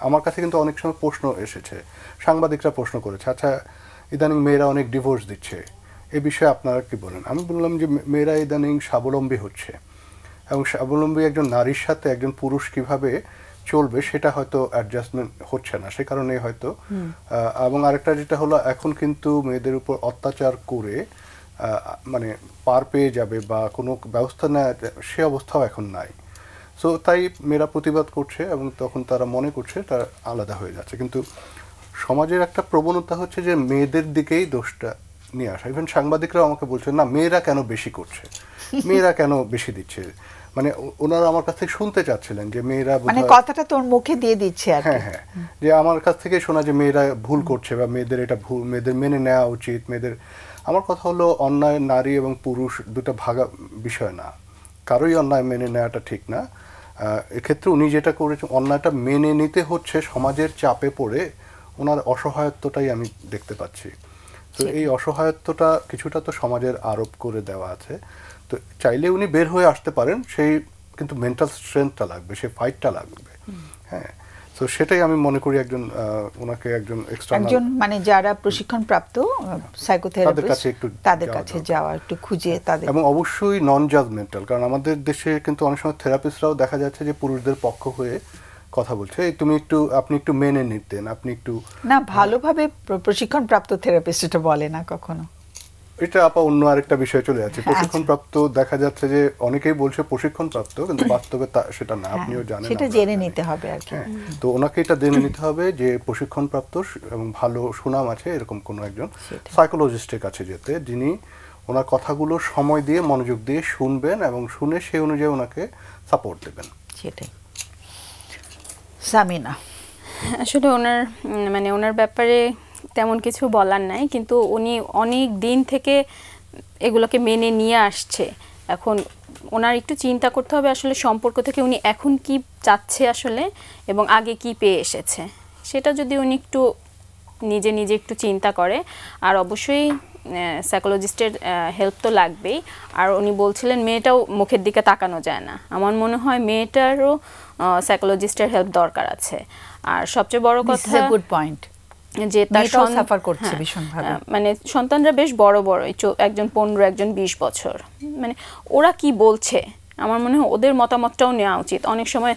S4: আমার কাছে কিন্তু অনেক সময় প্রশ্ন এসেছে, সাংবাদিকরা প্রশ্ন করেছে, আচ্ছা ইদানিং মেয়েরা অনেক ডিভোর্স দিচ্ছে, এ বিষয়ে আপনারা কি বলেন? আমি বললাম যে মেয়েরা ইদানিং স্বাবলম্বী হচ্ছে, এবং স্বাবলম্বী একজন নারীর সাথে একজন পুরুষ কিভাবে চলবে সেটা হয়তো অ্যাডজাস্টমেন্ট হচ্ছে না, সে কারণে হয়তো। এবং আরেকটা যেটা হলো, এখন কিন্তু মেয়েদের উপর অত্যাচার করে মানে পার পেয়ে যাবে বা কোনো ব্যবস্থা নেয় সে অবস্থাও এখন নাই। সো তাই মেয়েরা প্রতিবাদ করছে এবং তখন তারা মনে করছে তারা আলাদা হয়ে যাচ্ছে। কিন্তু সমাজের একটা প্রবণতা হচ্ছে যে মেয়েদের দিকেই দোষটা নিয়ে আসা। ইভেন সাংবাদিকরাও আমাকে বলছে না মেয়েরা কেন বেশি করছে, মেয়েরা কেন বেশি দিচ্ছে, মানে ওনারা আমার কাছ থেকে শুনতে চাচ্ছিলেন যে মেয়েরা
S1: মানে কথাটা তোর মুখে দিয়ে দিচ্ছে আর কি।
S4: হ্যাঁ হ্যাঁ, যে আমার কাছ থেকে শোনা যে মেয়েরা ভুল করছে বা মেয়েদের এটা ভুল, মেয়েদের মেনে নেওয়া উচিত। মেয়েদের, আমার কথা হলো অন্যায় নারী এবং পুরুষ দুটো ভাগা বিষয় না, কারোই অন্যায় মেনে নেওয়াটা ঠিক না। এক্ষেত্রে উনি যেটা করেছেন অন্যায়টা মেনে নিতে হচ্ছে সমাজের চাপে পড়ে, ওনার অসহায়ত্বটাই আমি দেখতে পাচ্ছি। তো এই অসহায়ত্বটা কিছুটা তো সমাজের আরোপ করে দেওয়া আছে। তো চাইলে উনি বের হয়ে আসতে পারেন, সেই কিন্তু মেন্টাল স্ট্রেংথটা লাগবে, সেই ফাইটটা লাগবে। হ্যাঁ, তো সেটাই আমি মনে করি একজন ওনাকে একজন
S1: মানে যারা প্রশিক্ষণ প্রাপ্ত সাইকোথেরাপিস্ট তাদের কাছে যাওয়া, একটু খুঁজে তাদের,
S4: এবং অবশ্যই নন জাজমেন্টাল। কারণ আমাদের দেশে কিন্তু অনেক সময় থেরাপিস্টরাও দেখা যাচ্ছে যে পুরুষদের পক্ষ হয়ে কথা বলছে, আপনি একটু মেনে নিতেন, আপনি একটু
S1: না ভালোভাবে প্রশিক্ষণ প্রাপ্ত থেরাপিস্ট এটা বলে না কখনো।
S4: এটা অন্য আরেকটা বিষয় চলে যাচ্ছে। প্রশিক্ষণ প্রাপ্ত দেখা যাচ্ছে যে অনেকেই বলছে প্রশিক্ষণ প্রাপ্ত, কিন্তু বাস্তবে সেটা না, আপনিও জানেন,
S1: সেটা জেনে নিতে হবে আর কি।
S4: তো ওনাকে এটা জেনে নিতে হবে যে প্রশিক্ষণ প্রাপ্ত এবং ভালো সুনাম আছে এরকম কোনো একজন সাইকোলজিস্টের কাছে যেতে, যিনি ওনার কথাগুলো সময় দিয়ে মনোযোগ দিয়ে শুনবেন এবং শুনে সেই অনুযায়ী ওনাকে সাপোর্ট দেবেন।
S1: সেটাই। সামিনা,
S2: আসলে ওনার ব্যাপারে তেমন কিছু বলার নাই, কিন্তু উনি অনেক দিন থেকে এগুলোকে মেনে নিয়ে আসছে। এখন ওনার একটু চিন্তা করতে হবে আসলে সম্পর্ক থেকে উনি এখন কি চাচ্ছে আসলে, এবং আগে কি পেয়ে এসেছে, সেটা যদি উনি একটু নিজে একটু চিন্তা করে। আর অবশ্যই সাইকোলজিস্টের হেল্প তো লাগবেই। আর উনি বলছিলেন মেয়েটাও মুখের দিকে তাকানো যায় না, আমার মনে হয় মেয়েটারও সাইকোলজিস্টের হেল্প দরকার আছে। আর সবচেয়ে বড় কথা,
S1: গুড পয়েন্ট,
S2: যে তার
S1: সাফার করছে ভীষণভাবে,
S2: মানে সন্তানরা বেশ বড় একজন 15 একজন 20 বছর, মানে ওরা কি বলছে আমার মনে হয় ওদের মতামতটাও নেওয়া উচিত। অনেক সময়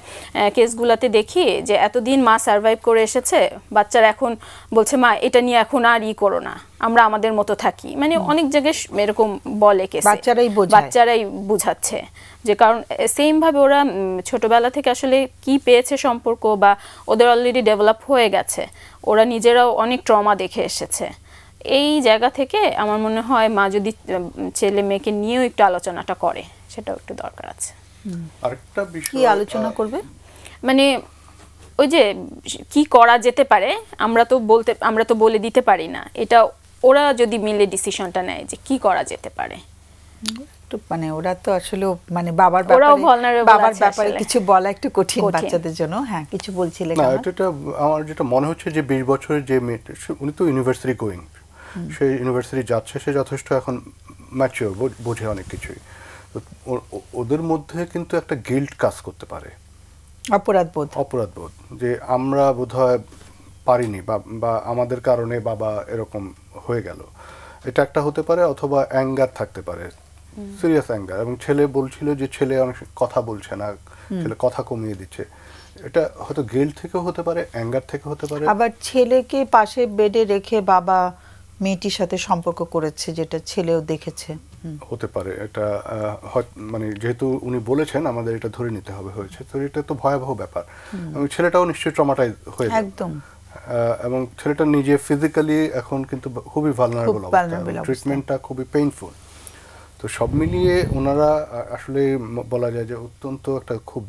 S2: কেসগুলোতে দেখি যে এতদিন মা সার্ভাইভ করে এসেছে, বাচ্চারা এখন বলছে মা এটা নিয়ে এখন আর করো না, আমরা আমাদের মতো থাকি। মানে অনেক জায়গায় এরকম বলে কেসে, বাচ্চারাই বুঝাচ্ছে যে, কারণ সেম ভাবে ওরা ছোটবেলা থেকে আসলে কি পেয়েছে সম্পর্ক, বা ওদের অলরেডি ডেভেলপ হয়ে গেছে, ওরা নিজেরাও অনেক ট্রমা দেখে এসেছে। এই জায়গা থেকে আমার মনে হয় মা যদি ছেলে মেয়েকে নিয়েও একটু আলোচনাটা করে, সেটাও একটু দরকার আছে।
S4: আরেকটা বিষয়
S1: কি আলোচনা করবে,
S2: মানে ওই যে কি করা যেতে পারে, আমরা তো বলে দিতে পারি না, এটা ওরা যদি মিলে ডিসিশনটা নেয় যে কি করা যেতে পারে।
S1: মানে ওরা তো আসলে মানে বাবার ব্যাপারে কিছু বলা একটু কঠিন বাচ্চাদের জন্য। হ্যাঁ, কিছু বলছিলেন
S4: না, এটা আমার যেটা মনে হচ্ছে যে 20 বছরের যে মেয়েটা, উনি তো ইউনিভার্সিটি গোয়িং, সে ইউনিভার্সিটি যাচ্ছে, সে যথেষ্ট এখন ম্যাচিওর, বোঝে অনেক কিছুই। তো ওদের মধ্যে কিন্তু একটা গিল্ট কাজ করতে পারে, অপরাধবোধ, যে আমরা বোধহয় পারিনি বা আমাদের কারণে বাবা এরকম হয়ে গেল, এটা একটা হতে পারে। অথবা অ্যাঙ্গার থাকতে পারে, সিরিয়াস অ্যাঙ্গার। এবং ছেলে বলছিল যে ছেলে অনেক কথা বলছে না, ছেলে কথা কমিয়ে দিচ্ছে। এটা হয়তো গিল্ট থেকেও হতে পারে, অ্যাঙ্গার থেকে হতে পারে।
S1: আবার ছেলেকে পাশে বেডে রেখে বাবা মেয়েটির সাথে সম্পর্ক করেছে, যেটা ছেলেও দেখেছে,
S4: হতে পারে। এটা মানে যেহেতু উনি বলেছেন আমাদের এটা ধরে নিতে হবে হয়েছে, তো এটা তো ভয়াবহ ব্যাপার। এবং ছেলেটাও নিশ্চয়ই ট্রমাটাইজ হয়ে যায়
S1: একদম।
S4: এবং ছেলেটা নিজে ফিজিক্যালি এখন কিন্তু খুবই ভালনারেবল অবস্থা, ট্রিটমেন্টটা খুবই পেইনফুল। তো সব মিলিয়ে ওনারা আসলে বলা যায় যে অত্যন্ত একটা খুব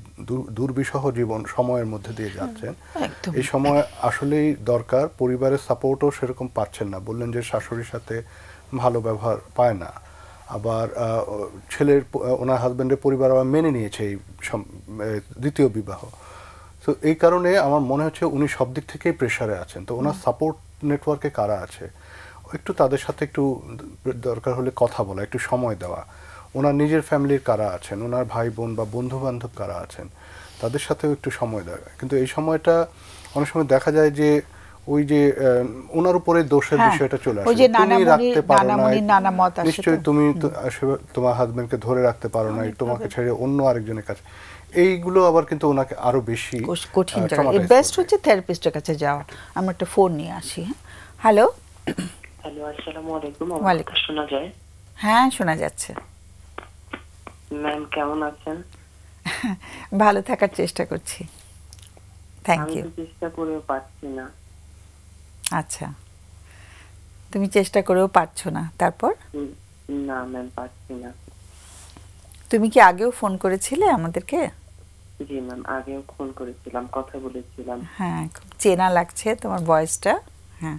S4: দুর্বিষহ জীবন সময়ের মধ্যে দিয়ে যাচ্ছেন। এই সময় আসলেই দরকার। পরিবারের সাপোর্টও সেরকম পাচ্ছেন না, বললেন যে শাশুড়ির সাথে ভালো ব্যবহার পায় না। আবার ওনার হাজব্যান্ডের পরিবার আবার মেনে নিয়েছে এই দ্বিতীয় বিবাহ। তো এই কারণে আমার মনে হচ্ছে উনি সব দিক থেকেই প্রেশারে আছেন। তো ওনার সাপোর্ট নেটওয়ার্কে কারা আছে, একটু তাদের সাথে একটু দরকার হলে কথা বলা, একটু সময় দেওয়া। ওনার নিজের ফ্যামিলির কারা আছেন, ওনার ভাই বোন বা বন্ধু বান্ধব কারা আছেন, তাদের সাথেও একটু সময় দেওয়া। কিন্তু এই সময়টা অনেক সময় দেখা যায় যে ওই যে ওনার উপরে দোষের বিষয়টা চলে আসে, তুমি রাখতে পারো না, নিশ্চয়ই তুমি তোমার হাজবেন্ডকে ধরে রাখতে পারো না, তোমাকে ছেড়ে অন্য আরেকজনের কাছে। এইগুলো আবার কিন্তু ওনাকে আরো বেশি
S1: কঠিন। বেস্ট হচ্ছে থেরাপিস্টের কাছে যাওয়া। আমরা একটা ফোন নিয়ে আসি। হ্যালো,
S6: আসসালামু আলাইকুম। আমাকে শোনা যায়?
S1: হ্যাঁ, শোনা যাচ্ছে।
S6: ম্যাম কেমন আছেন?
S1: ভালো থাকার চেষ্টা করছি, থ্যাংক ইউ।
S6: আমি চেষ্টা করেও পারছি না।
S1: আচ্ছা, তুমি চেষ্টা করেও পারছো না, তারপর?
S6: না ম্যাম, পারছি না।
S1: তুমি কি আগেও ফোন করেছিলে আমাদেরকে?
S6: জি ম্যাম, আগেও ফোন করেছিলাম, কথা বলেছিলাম।
S1: হ্যাঁ, খুব চেনা লাগছে তোমার ভয়েসটা। হ্যাঁ,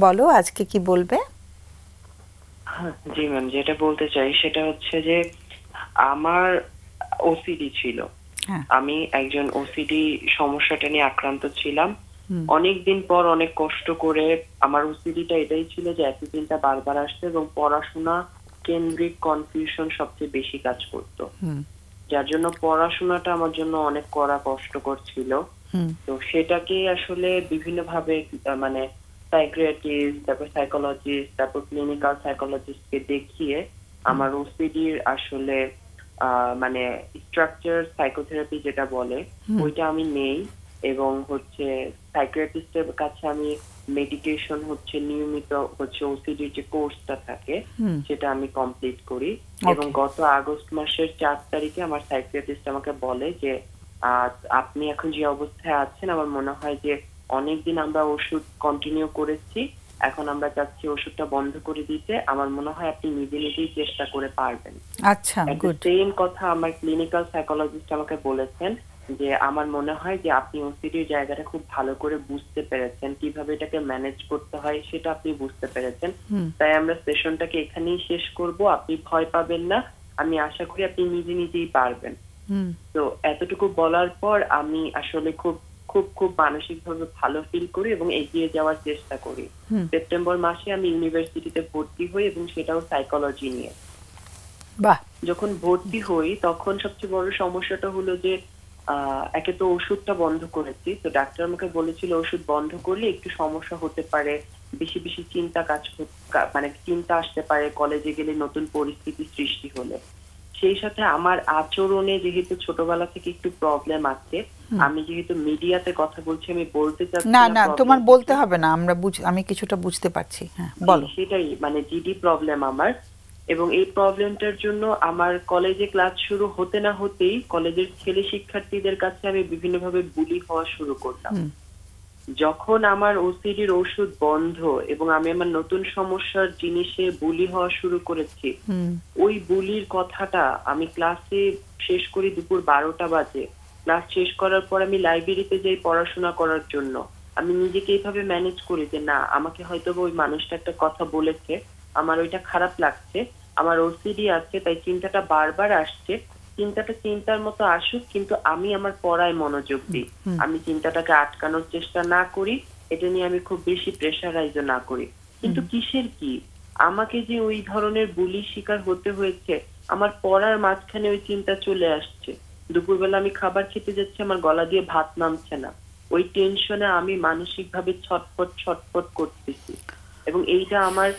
S1: বলো আজকে কি বলবে?
S6: জি ম্যাম, যেটা বলতে চাই সেটা হচ্ছে যে আমার ওসিডি ছিল। আমি একজন ওসিডি সমস্যাটা নিয়ে আক্রান্ত ছিলাম। অনেকদিন পর অনেক কষ্ট করে আমার ওসিডিটা এটাই ছিল যে একই চিন্তা বারবার আসছে এবং পড়াশোনা কেন্দ্রিক কনফিউশন সবচেয়ে বেশি কাজ করতো, যার জন্য পড়াশোনাটা আমার জন্য অনেক কড়া কষ্টকর ছিল। তো সেটাকে আসলে বিভিন্ন ভাবে মানে সাইকিয়াট্রিস্ট, তারপর সাইকোলজিস্ট, তারপর ক্লিনিক্যাল সাইকোলজিস্টকে দেখিয়ে আমার ওসিডির আসলে মানে স্ট্রাকচার সাইকোথেরাপি যেটা বলে ওইটা আমি নেই। এবং হচ্ছে সাইকিয়াট্রিস্টের কাছে আমি মেডিকেশন হচ্ছে নিয়মিত হচ্ছে ওসিডির যে কোর্সটা থাকে সেটা আমি কমপ্লিট করি। এবং গত আগস্ট মাসের 4 তারিখে আমার সাইকিয়াট্রিস্ট আমাকে বলে যে আপনি এখন যে অবস্থায় আছেন আমার মনে হয় যে অনেকদিন আমরা ওষুধ কন্টিনিউ করেছি, এখন আমরা চাচ্ছি ওষুধটা বন্ধ করে দিতে। আমার মনে হয় আপনি নিজে নিজেই চেষ্টা করে পারবেন।
S1: আচ্ছা, গুড।
S6: সেম কথা আমার ক্লিনিক্যাল সাইকোলজিস্ট আমাকে বলেছেন যে আমার মনে হয় যে আপনি ওসিডির জায়গাটা খুব ভালো করে বুঝতে পেরেছেন, কিভাবে এটাকে ম্যানেজ করতে হয় সেটা আপনি বুঝতে পেরেছেন। তাই আমরা সেশনটাকে এখানেই শেষ করব, আপনি ভয় পাবেন না, আমি আশা করি আপনি নিজে নিজেই পারবেন। তো এতটুকু বলার পর আমি আসলে খুব খুব খুব মানসিকভাবে ভালো ফিল করি এবং এগিয়ে যাওয়ার চেষ্টা করি। সেপ্টেম্বর মাসে আমি ইউনিভার্সিটিতে ভর্তি হই এবং সেটাও সাইকোলজি নিয়ে। যখন ভর্তি হই তখন সবচেয়ে বড় সমস্যাটা হলো যে একে তো ওষুধটা বন্ধ করেছি, তো ডাক্তার আমাকে বলেছিল ওষুধ বন্ধ করলে একটু সমস্যা হতে পারে, বেশি বেশি মানে চিন্তা আসতে পারে কলেজে গেলে, নতুন পরিস্থিতি সৃষ্টি হলে। সেই সাথে আমার আচরণে যেহেতু ছোটবেলা থেকে একটু প্রবলেম আছে, আমি যেহেতু মিডিয়াতে কথা বলছি আমি বলতে চাচ্ছি
S1: না, না তোমার বলতে হবে না, আমি কিছুটা বুঝতে পারছি। হ্যাঁ, বলো।
S6: সেটাই, মানে জিডি প্রবলেম আমার। এবং এই প্রবলেমটার জন্য আমার কলেজে ক্লাস শুরু হতে না হতেই কলেজের ছেলে শিক্ষার্থীদের কাছে আমি বিভিন্নভাবে বুলি হওয়া শুরু করলাম। যখন আমার ওসিডির ওষুধ বন্ধ এবং আমি আমার নতুন সমস্যার জিনিসে বুলি হওয়া শুরু করেছি, ওই বুলির কথাটা আমি ক্লাসে শেষ করি দুপুর 12টা বাজে। ক্লাস শেষ করার পর আমি লাইব্রেরিতে যাই পড়াশোনা করার জন্য। আমি নিজেকে এইভাবে ম্যানেজ করি যে না, আমাকে হয়তো ওই মানুষটা একটা কথা বলেছে, আমার ওইটা খারাপ লাগছে, আমার ওসিডি আছে তাই চিন্তাটা বারবার আসছে, চিন্তাটা চিন্তার মতো আসুক কিন্তু আমি আমার পড়ায় মনোযোগ দিই, আমি চিন্তাটাকে আটকানোর চেষ্টা না করি, এটা নিয়ে আমি খুব বেশি প্রেশারাইজ না করি। কিন্তু কিসের কি, আমাকে যে ওই ধরনের বুলি শিকার হতে হয়েছে, আমার পড়ার মাঝখানে ওই চিন্তা চলে আসছে, দুপুরবেলা আমি খাবার খেতে যাচ্ছি, আমার গলা দিয়ে ভাত নামছে না, ওই টেনশনে আমি মানসিক ভাবে ছটফট করতেছি। এবং এইটা আমার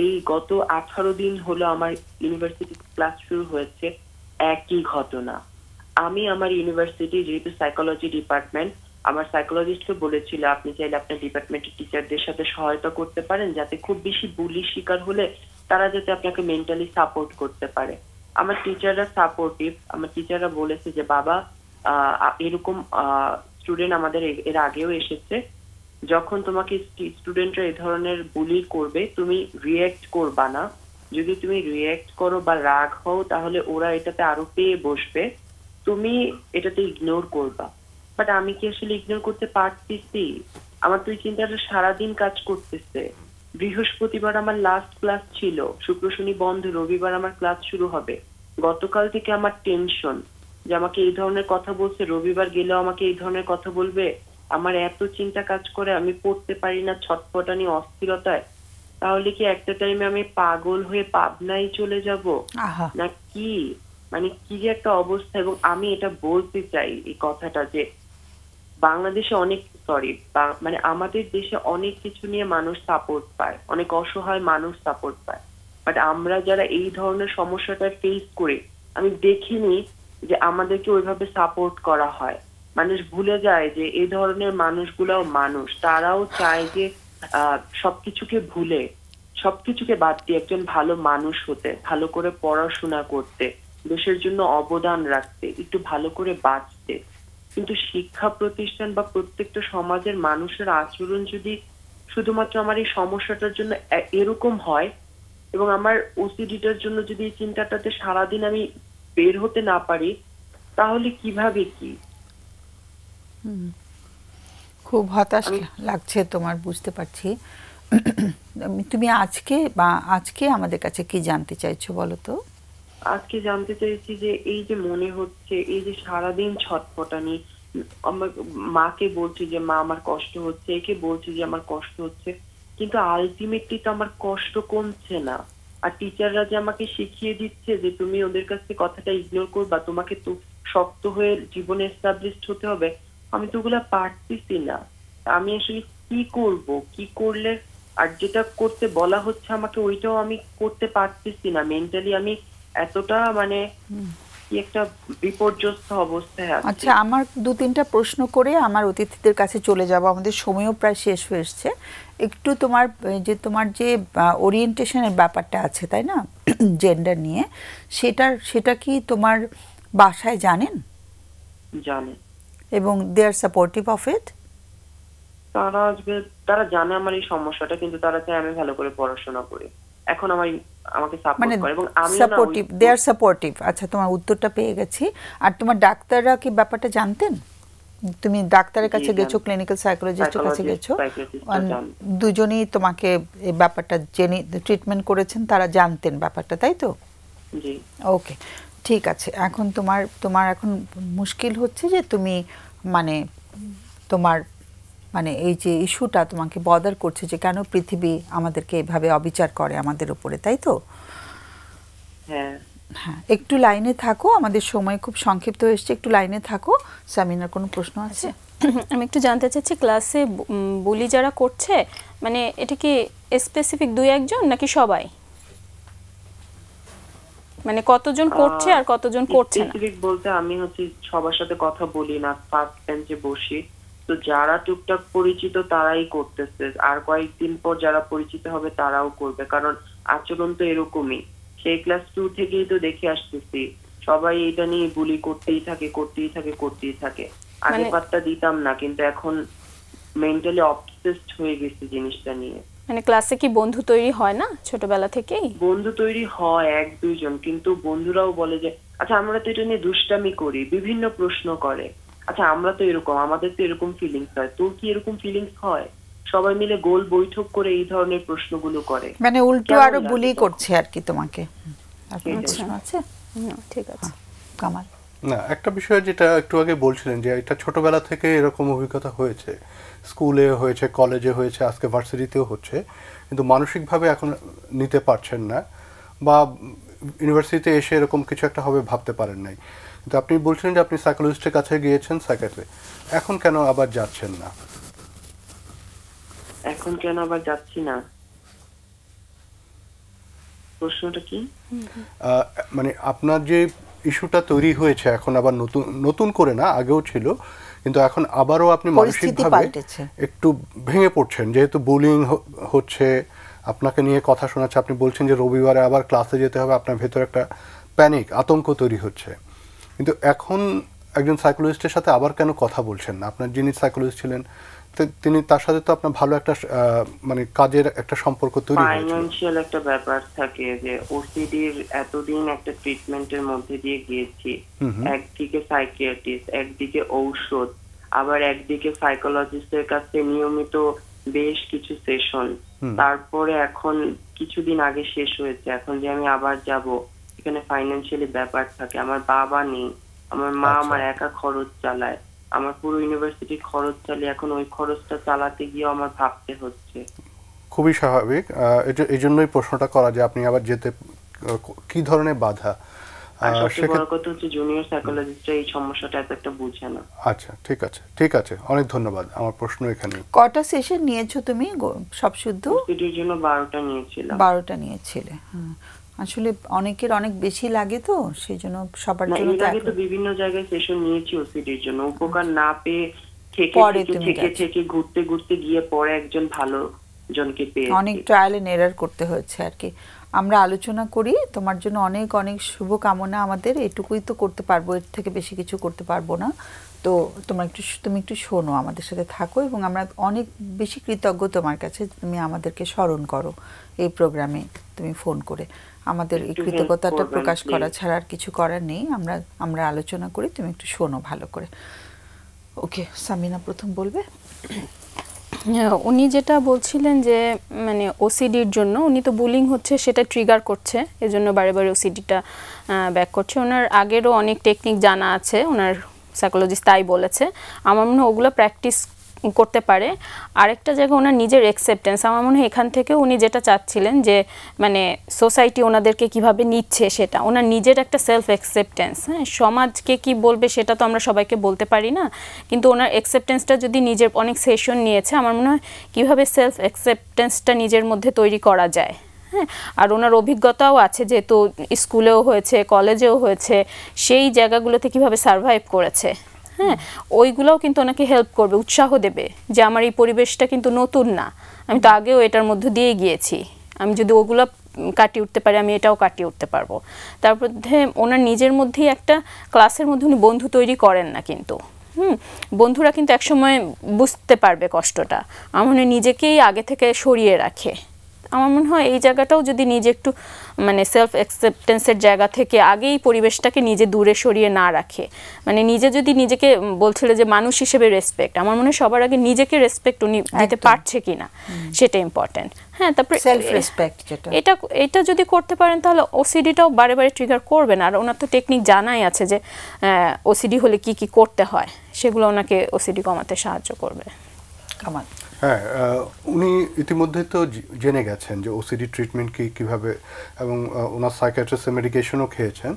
S6: এই গত 18 দিন হলো আমার ইউনিভার্সিটি ক্লাস শুরু হয়েছে, একই ঘটনা। আমি আমার ইউনিভার্সিটি যেহেতু সাইকোলজি ডিপার্টমেন্ট, আমার সাইকোলজিস্টকে বলেছিল আপনি চাইলে আপনার ডিপার্টমেন্টের টিচারদের সাথে সহায়তা করতে পারেন, যাতে খুব বেশি বুলি শিকার হলে তারা যাতে আপনাকে মেন্টালি সাপোর্ট করতে পারে। আমার টিচাররা সাপোর্টিভ, আমার টিচাররা বলেছে যে বাবা এরকম স্টুডেন্ট আমাদের এর আগেও এসেছে, যখন তোমাকে স্টুডেন্টরা এই ধরনের বুলি করবে তুমি রিয়েক্ট করবা না, যদি তুমি রিয়েক্ট করো বা রাগ হও তাহলে ওরা এটাতে আরো পেয়ে বসবে, তুমি এটাতে ইগনোর করবা। বাট আমি কি আসলে ইগনোর করতে পারতেছি? আমার তো এই চিন্তাটা সারাদিন কাজ করতেছে। বৃহস্পতিবার আমার লাস্ট ক্লাস ছিল, শুক্র শনি বন্ধ, রবিবার আমার ক্লাস শুরু হবে। গতকাল থেকে আমার টেনশন যে আমাকে এই ধরনের কথা বলছে, রবিবার গেলেও আমাকে এই ধরনের কথা বলবে। আমার এত চিন্তা কাজ করে, আমি পড়তে পারি না, ছটফটানি অস্থিরতায়। তাহলে কি একটা টাইমে আমি পাগল হয়ে পাবনায় চলে যাব না কি? মানে কি যে একটা অবস্থা। এবং আমি এটা বলতে চাই এই কথাটা যে বাংলাদেশে অনেক মানে আমাদের দেশে অনেক কিছু নিয়ে মানুষ সাপোর্ট পায়, অনেক অসহায় মানুষ সাপোর্ট পায়, বাট আমরা যারা এই ধরনের সমস্যাটা ফেস করি, আমি দেখিনি যে আমাদেরকে ওইভাবে সাপোর্ট করা হয়। মানুষ ভুলে যায় যে এই ধরনের মানুষগুলাও মানুষ, তারাও চায় যে সবকিছুকে ভুলে, সবকিছুকে বাদ দিয়ে একজন ভালো মানুষ হতে, ভালো করে পড়াশোনা করতে, দেশের জন্য অবদান রাখতে, একটু ভালো করে বাঁচতে। কিন্তু শিক্ষা প্রতিষ্ঠান বা প্রত্যেকটা সমাজের মানুষের আচরণ যদি শুধুমাত্র আমার এই সমস্যাটার জন্য এরকম হয়, এবং আমার ওসিডিটার জন্য যদি এই চিন্তাটাতে সারাদিন আমি বের হতে না পারি, তাহলে কিভাবে কি?
S1: খুব হতাশ লাগছে তোমার, বুঝতে পারছি। তুমি আজকে আমাদের কাছে কি জানতে চাইছো বলো তো?
S6: আজকে জানতে চাইছি যে এই যে মনে হচ্ছে, এই যে সারাদিন ছটফটানি, আমার মাকে বলছি যে মা আমার কষ্ট হচ্ছে, একে বলছি যে আমার কষ্ট হচ্ছে, কিন্তু আলটিমেটলি তো আমার কষ্ট কমছে না। আর টিচাররা যে আমাকে শিখিয়ে দিচ্ছে যে তুমি ওদের কাছ থেকে কথাটা ইগনোর করবা, তোমাকে তো শক্ত হয়ে জীবনে এস্টাবলিশড হতে হবে, আমি তো ওগুলা পারতেছি না। আমি আসলে কি করব, কি করলে, আর যেটা করতে বলা হচ্ছে আমাকে ওইটাও আমি করতে পারতেছি না। মেন্টালি আমি এতটা মানে কি একটা বিপর্যস্ত অবস্থায় আছি।
S1: আচ্ছা, আমার 2-3টা প্রশ্ন করে আমার অতিথিদের কাছে চলে যাব, আমাদের সময়ও প্রায় শেষ হয়ে এসছে। একটু তোমার যে ওরিয়েন্টেশনের ব্যাপারটা আছে তাই না, জেন্ডার নিয়ে, সেটা কি তোমার বাসায় জানেন?
S6: জানেন।
S1: এবং দে আর সাপোর্টিভ অফ ইট?
S6: তারা জানে আমার এই সমস্যাটা, কিন্তু তারা চায় আমি ভালো করে পড়াশোনা করি। এখন আমাকে সাপোর্ট করে এবং আমি
S1: সাপোর্টিভ, দে আর সাপোর্টিভ। আচ্ছা, তোমার উত্তরটা পেয়ে গেছি। আর তোমার ডাক্তাররা কি ব্যাপারটা জানতেন? তুমি ডাক্তারের কাছে গেছো, ক্লিনিক্যাল সাইকোলজিস্টের কাছে গেছো, দুজনেই তোমাকে এই ব্যাপারটা জেনে ট্রিটমেন্ট করেছেন, তারা জানতেন ব্যাপারটা, তাই তো?
S6: জি।
S1: ওকে, ঠিক আছে। এখন তোমার এখন মুশকিল হচ্ছে যে তুমি তোমার এই যে ইস্যুটা তোমাকে বদার করছে যে কেন পৃথিবী আমাদেরকে এভাবে অবিচার করে আমাদের উপরে, তাই তো?
S6: হ্যাঁ,
S1: একটু লাইনে থাকো, আমাদের সময় খুব সংক্ষিপ্ত হয়েছে, একটু লাইনে থাকো। সামিনার কোনো প্রশ্ন আছে?
S2: আমি একটু জানতে চাচ্ছি, ক্লাসে বুলি যারা করছে, মানে এটা কি স্পেসিফিক 2-1 জন নাকি সবাই? মানে কতজন করছে আর কতজন করছে না?
S6: স্পেসিফিক বলতে আমি সবার সাথে কথা বলি না, ফার্স্ট বেঞ্চে বসি, তো যারা টুকটাক পরিচিত তারাই করতেছে, আর কয়েকদিন পর যারা পরিচিত হবে তারাও করবে, কারণ আচরণ তো এরকমই। সেই ক্লাস 2 থেকেই তো দেখে আসতেছি সবাই এটা নিয়ে বুলি করতেই থাকে। আগে পাত্তা দিতাম না, কিন্তু এখন মেন্টালি অবসেসড হয়ে গেছি জিনিসটা নিয়ে।
S2: মানে ক্লাসে কি বন্ধু তৈরি হয় না ছোটবেলা থেকেই?
S6: বন্ধু তৈরি হয় 1-2 জন, কিন্তু বন্ধুরাও বলে যে আচ্ছা আমরা তো এটা নিয়ে দুষ্টামি করি, বিভিন্ন প্রশ্ন করে, আচ্ছা আমরা তো এরকম, আমাদের তো এরকম ফিলিংস হয়, তোর কি এরকম ফিলিংস হয়? সবাই মিলে গোল বৈঠক করে এই ধরনের প্রশ্নগুলো করে,
S1: মানে উল্টো আরো বুলি করছে আর কি তোমাকে। আপনার প্রশ্ন আছে?
S2: ঠিক আছে।
S1: কামাল?
S4: না, একটা বিষয় যেটা একটু আগে বলছিলেন যে এটা ছোটবেলা থেকে এরকম অভিজ্ঞতা হয়েছে, স্কুলে হয়েছে, কলেজে হয়েছে, আজকে ভার্সিটিতেও হচ্ছে, কিন্তু মানসিকভাবে এখন নিতে পারছেন না, বা ইউনিভার্সিটিতে এসে এরকম কিছু একটা হবে ভাবতে পারেন নাই। কিন্তু আপনি বলছিলেন যে আপনি সাইকোলজিস্টের কাছে গিয়েছেন, সাইকিয়াট্রি, এখন কেন আবার যাচ্ছেন না?
S6: এখন কেন আবার যাচ্ছি না, প্রশ্নটা কি?
S4: মানে আপনার যে ইস্যুটা তৈরি হয়েছে এখন আবার নতুন করে না, আগেও ছিল, কিন্তু এখন আবারও আপনি মানসিকভাবে একটু ভেঙে পড়ছেন, যেহেতু বুলিং হচ্ছে, আপনাকে নিয়ে কথা শোনাচ্ছে, আপনি বলছেন যে রবিবারে আবার ক্লাসে যেতে হবে, আপনার ভেতরে একটা প্যানিক, আতঙ্ক তৈরি হচ্ছে। কিন্তু এখন একজন সাইকোলজিস্টের সাথে আবার কেন কথা বলছেন না? আপনার যিনি সাইকোলজিস্ট ছিলেন তিনি, তার সাথে তো আপনার ভালো একটা মানে কাজের একটা সম্পর্ক তৈরি হয়েছে।
S6: ফাইনান্সিয়াল একটা ব্যাপার থাকে যে ওসিডির এতদিন একটা ট্রিটমেন্টের মধ্যে দিয়ে গিয়েছি, একদিকে সাইকিয়াট্রিস্ট, একদিকে ঔষধ, আবার একদিকে সাইকোলজিস্টের কাছে নিয়মিত বেশ কিছু সেশন, তারপরে এখন কিছুদিন আগে শেষ হয়েছে, এখন যে আমি আবার যাব, এখানে ফাইনান্সিয়ালি ব্যাপার থাকে। আমার বাবা নেই, আমার মা আমার একা খরচ চালায়, আমার পুরো ইউনিভার্সিটির খরচ চালিয়ে এখন ওই খরচটা চালাতে গিয়ে আমার ভাবতে হচ্ছে।
S4: খুবই স্বাভাবিক, এই জন্যই প্রশ্নটা করা যে আপনি আবার যেতে কি ধরনের বাধা।
S6: সবচেয়ে বড় কথা হচ্ছে জুনিয়র সাইকোলজিস্টরা এই সমস্যাটা এতটা বুঝে না।
S4: আচ্ছা, ঠিক আছে, অনেক ধন্যবাদ। আমার প্রশ্ন এখানে,
S1: কটা সেশন নিয়েছো তুমি সব শুদ্ধ?
S6: ওসিডির জন্য 12টা নিয়েছিলাম।
S1: 12টা নিয়েছিলে। আসলে অনেকের অনেক বেশি লাগে তো, সেই জন্য সবার জন্য
S6: এর আগে তো বিভিন্ন জায়গায় সেশন নিয়েছি ওসিডির জন্য, উপকার না পেয়ে থেকে ঘুরতে ঘুরতে গিয়ে পরে একজন ভালো জনকে পেয়ে
S1: অনেক ট্রায়াল এন্ড এরর করতে হয়েছে আর কি। আমরা আলোচনা করি, তোমার জন্য অনেক অনেক শুভকামনা আমাদের, এটুকুই তো করতে পারবো, এর থেকে বেশি কিছু করতে পারবো না। তো তুমি একটু শোনো, আমাদের সাথে থাকো, এবং আমরা অনেক বেশি কৃতজ্ঞ তোমার কাছে, তুমি আমাদেরকে স্মরণ করো এই প্রোগ্রামে তুমি ফোন করে। আমাদের এই কৃতজ্ঞতাটা প্রকাশ করা ছাড়া আর কিছু করার নেই। আমরা আলোচনা করি, তুমি একটু শোনো ভালো করে। ওকে, সামিনা প্রথম বলবে।
S2: উনি যেটা বলছিলেন যে মানে ওসিডির জন্য উনি তো বুলিং হচ্ছে সেটা ট্রিগার করছে, এজন্য বারে বারে ওসিডিটা ব্যাক করছে। ওনার আগেরও অনেক টেকনিক জানা আছে, ওনার সাইকোলজিস্ট তাই বলেছে। আমার মনে হয় ওগুলো প্র্যাকটিস করতে পারে। আরেকটা জায়গা ওনার নিজের অ্যাকসেপ্টেন্স, আমার মনে হয় এখান থেকে উনি যেটা চাচ্ছিলেন যে মানে সোসাইটি ওনাদেরকে কিভাবে নিচ্ছে, সেটা ওনার নিজের একটা সেলফ অ্যাকসেপ্টেন্স। হ্যাঁ, সমাজকে কি বলবে সেটা তো আমরা সবাইকে বলতে পারি না, কিন্তু ওনার অ্যাকসেপ্টেন্সটা যদি নিজের, অনেক সেশন নিয়েছে, আমার মনে হয় কীভাবে সেলফ অ্যাকসেপ্টেন্সটা নিজের মধ্যে তৈরি করা যায়। হ্যাঁ, আর ওনার অভিজ্ঞতাও আছে, যেহেতু স্কুলেও হয়েছে, কলেজেও হয়েছে, সেই জায়গাগুলোতে কিভাবে সারভাইভ করেছে। হ্যাঁ, ওইগুলোও কিন্তু ওনাকে হেল্প করবে, উৎসাহ দেবে যে আমার এই পরিবেশটা কিন্তু নতুন না, আমি তো আগেও এটার মধ্যে দিয়ে গিয়েছি, আমি যদি ওগুলো কাটিয়ে উঠতে পারি আমি এটাও কাটিয়ে উঠতে পারবো। তারপর ওনার নিজের মধ্যেই একটা, ক্লাসের মধ্যে উনি বন্ধু তৈরি করেন না, কিন্তু বন্ধুরা কিন্তু একসময় বুঝতে পারবে কষ্টটা, আমার মনে হয় নিজেকেই আগে থেকে সরিয়ে রাখে। আমার মনে হয় এই জায়গাটাও যদি নিজে একটু মানে সেলফ অ্যাকসেপ্টেন্সের জায়গা থেকে আগেই পরিবেশটাকে নিজে দূরে সরিয়ে না রাখে, মানে নিজে যদি নিজেকে বলছিল যে মানুষ হিসেবে রেসপেক্ট, আমার মনে হয় সবার আগে নিজেকে রেসপেক্ট উনি দিতে পারছে কিনা সেটা ইম্পর্টেন্ট। হ্যাঁ, তারপরে
S1: সেলফ রেসপেক্ট,
S2: এটা যদি করতে পারেন তাহলে ওসিডিটাও বারে বারে ট্রিগার করবে না। আর ওনার তো টেকনিক জানাই আছে যে ওসিডি হলে কি কি করতে হয়, সেগুলো ওনাকে ওসিডি কমাতে সাহায্য করবে।
S1: কামাল।
S4: হ্যাঁ, উনি ইতিমধ্যে তো জেনে গেছেন যে ওসিডি ট্রিটমেন্ট কীভাবে, এবং ওনার সাইকিয়াট্রিস্টের মেডিকেশনও খেয়েছেন।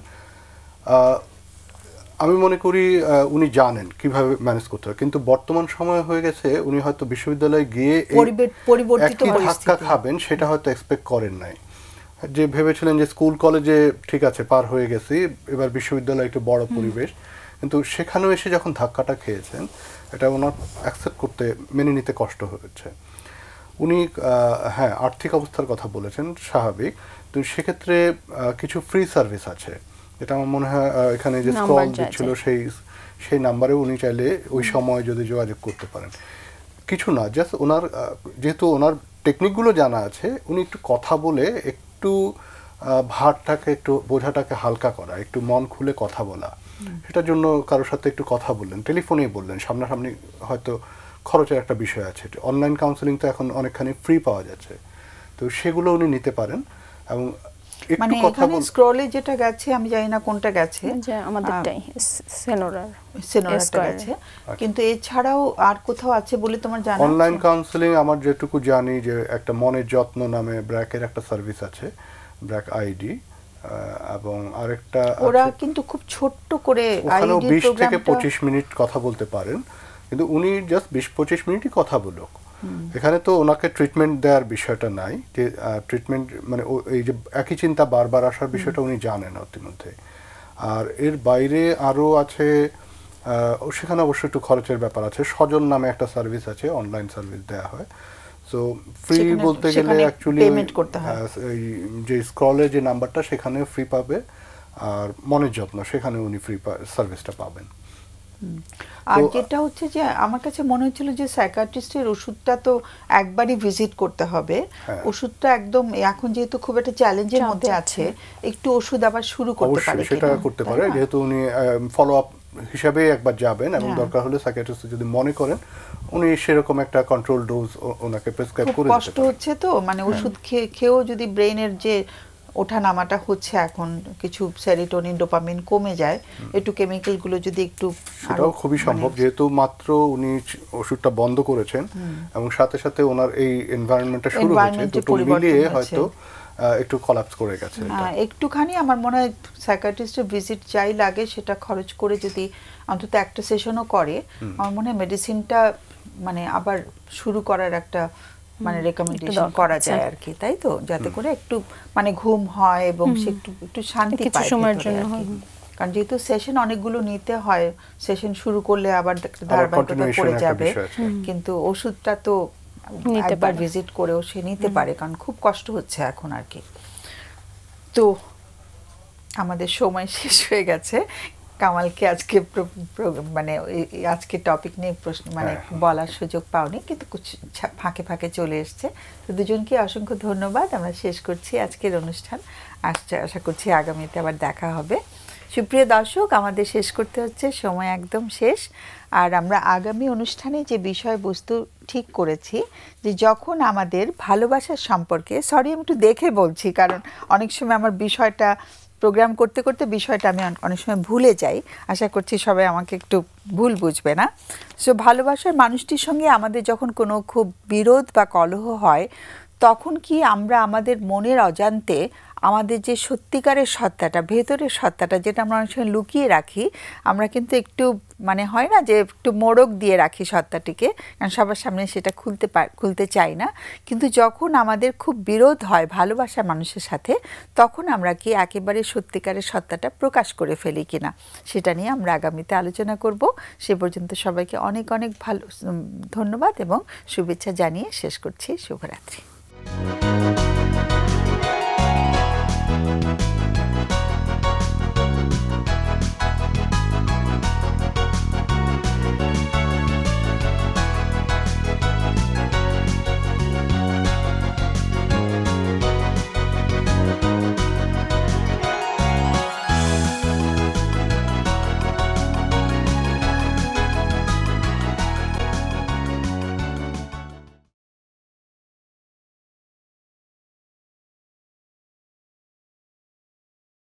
S4: আমি মনে করি উনি জানেন কিভাবে ম্যানেজ করতে হয়, কিন্তু বর্তমান সময় হয়ে গেছে উনি হয়তো বিশ্ববিদ্যালয়ে গিয়ে একই ধাক্কা খাবেন সেটা হয়তো এক্সপেক্ট করেন নাই। যে ভেবেছিলেন যে স্কুল কলেজে ঠিক আছে পার হয়ে গেছি, এবার বিশ্ববিদ্যালয় একটু বড় পরিবেশ, কিন্তু সেখানেও এসে যখন ধাক্কাটা খেয়েছেন এটা ওনার অ্যাকসেপ্ট করতে, মেনে নিতে কষ্ট হয়েছে। উনি হ্যাঁ আর্থিক অবস্থার কথা বলেছেন, স্বাভাবিক, তো সেক্ষেত্রে কিছু ফ্রি সার্ভিস আছে, এটা আমার মনে হয় এখানে যে স্ক্রল দিচ্ছিল সেই নাম্বারে উনি চাইলে ওই সময় যদি যোগাযোগ করতে পারেন। কিছু না, জাস্ট ওনার যেহেতু ওনার টেকনিকগুলো জানা আছে, উনি একটু কথা বলে একটু ভারটাকে, একটু বোঝাটাকে হালকা করা, একটু মন খুলে কথা বলা, সেটার জন্য কারোর সাথে একটু কথা বললেন, টেলিফোনেই বললেন, সামনাসামনি হয়তো খরচের একটা বিষয় আছে, অনলাইন কাউন্সেলিং তো এখন অনেকখানি ফ্রি পাওয়া যাচ্ছে, তো সেগুলো উনি নিতে পারেন। এবং
S1: মানে এখানে স্ক্রলে যেটা গেছে আমি জানি না কোনটা গেছে,
S2: যে আমাদেরটাই
S1: সেনোরাটা গেছে, কিন্তু এছাড়াও আর কোথাও আছে বলে তোমার জানা?
S4: অনলাইন কাউন্সেলিং আমার যেটুকু জানি যে একটা মনের যত্ন নামে ব্র্যাকের একটা সার্ভিস আছে, ব্র্যাক আইডি, এবং আরেকটা
S1: ওরা কিন্তু খুব ছোট্ট করে
S4: ওখানেও
S1: আইডি
S4: 20 থেকে
S1: প্রোগ্রামটা
S4: 25 মিনিট কথা বলতে পারেন, কিন্তু উনি জাস্ট 20-25 মিনিটই কথা বলুক। এখানে তো ওনাকে ট্রিটমেন্ট দেওয়ার বিষয়টা নাই, যে ট্রিটমেন্ট মানে এই যে একই চিন্তা বারবার আসার বিষয়টা উনি জানেন ইতিমধ্যে। আর এর বাইরে আরও আছে, সেখানে অবশ্যই একটু খরচের ব্যাপার আছে। সজল নামে একটা সার্ভিস আছে, অনলাইন সার্ভিস দেওয়া হয়। সো ফ্রি বলতে গেলে অ্যাকচুয়ালি যে স্ক্রলে যে নাম্বারটা সেখানে ফ্রি পাবে, আর মনের যত্ন সেখানে উনি ফ্রি সার্ভিসটা পাবেন।
S1: আর যেটা হচ্ছে যে আমার কাছে মনে হচ্ছিল যে সাইকিয়াট্রিস্টের ওষুধটা তো একবারই ভিজিট করতে হবে, ওষুধটা একদম এখন যেহেতু খুব একটা চ্যালেঞ্জের মধ্যে আছে, একটু ওষুধ আবার শুরু করতে পারে,
S4: সেটা করতে পারে, যেহেতু উনি ফলো আপ হিসাবে একবার যাবেন, এবং দরকার হলে সাইকিয়াট্রিস্ট যদি মনে করেন উনি সেরকম একটা কন্ট্রোল ডোজ ওনাকে প্রেসক্রাইব করে দিতে পারেন।
S1: কষ্ট হচ্ছে তো মানে ওষুধ খেয়েও যদি ব্রেইনের যে ওঠানামাটা হচ্ছে, এখন কিছু সেরিটোনিন ডোপামিন কমে যায়, একটু কেমিক্যাল গুলো যদি একটু,
S4: সেটাও খুবই সম্ভব, যেহেতু মাত্র উনি ওষুধটা বন্ধ করেছেন এবং সাথে সাথে ওনার এই এনভায়রনমেন্টটা শুরু হয়েছে, দুটো মিলিয়ে হয়তো একটু কলাপস করে গেছে।
S1: একটুখানি আমার মনে হয় সাইকিয়াট্রিস্টের ভিজিট যাই লাগে সেটা খরচ করে যদি অন্তত একটা সেশনও করে, আমার মনে হয় মেডিসিনটা মানে আবার শুরু করার একটা মানে রেকমেন্ডেশন করা যায় আর কি, তাই তো, যাতে করে একটু মানে ঘুম হয় এবং সে একটু শান্তি পায় সময়ের জন্য। কারণ যেহেতু সেশন অনেকগুলো নিতে হয়, সেশন শুরু করলে আবার ধারাবাহিকতা পড়ে যাবে, কিন্তু ওষুধটা তো একবার ভিজিট করেও সে নিতে পারে, কারণ খুব কষ্ট হচ্ছে এখন আর কি। তো আমাদের সময় শেষ হয়ে গেছে। কামালকে আজকে মানে আজকে টপিক নিয়ে প্রশ্ন মানে বলার সুযোগ পাওনি, কিন্তু ফাঁকে ফাঁকে চলে এসছে। তো দুজনকে অসংখ্য ধন্যবাদ। আমরা শেষ করছি আজকের অনুষ্ঠান। আশা করছি আগামীতে আবার দেখা হবে। সুপ্রিয় দর্শক, আমাদের শেষ করতে হচ্ছে, সময় একদম শেষ। আর আমরা আগামী অনুষ্ঠানে যে বিষয়বস্তু ঠিক করেছি, যে যখন আমাদের ভালোবাসার সম্পর্কে, সরি আমি একটু দেখে বলছি কারণ অনেক সময় আমার বিষয়টা প্রোগ্রাম করতে করতে বিষয়টা আমি অনেক সময় ভুলে যাই, আশা করছি সবাই আমাকে একটু ভুল বুঝবে না। সো ভালোবাসার মানুষটির সঙ্গে আমাদের যখন কোনো খুব বিরোধ বা কলহ হয়, তখন কি আমরা আমাদের মনের অজান্তে আমাদের যে সত্যিকারের সত্তাটা, ভেতরের সত্তাটা, যেটা আমরা অনেক সময় লুকিয়ে রাখি, আমরা কিন্তু একটু মানে হয় না যে একটু মোড়ক দিয়ে রাখি সত্তাটিকে, কারণ সবার সামনে সেটা খুলতে চাই না। কিন্তু যখন আমাদের খুব বিরোধ হয় ভালোবাসার মানুষের সাথে, তখন আমরা কি একেবারে সত্যিকারের সত্তাটা প্রকাশ করে ফেলি কিনা, সেটা নিয়ে আমরা আগামীতে আলোচনা করব। সে পর্যন্ত সবাইকে অনেক অনেক ধন্যবাদ এবং শুভেচ্ছা জানিয়ে শেষ করছি। শুভরাত্রি।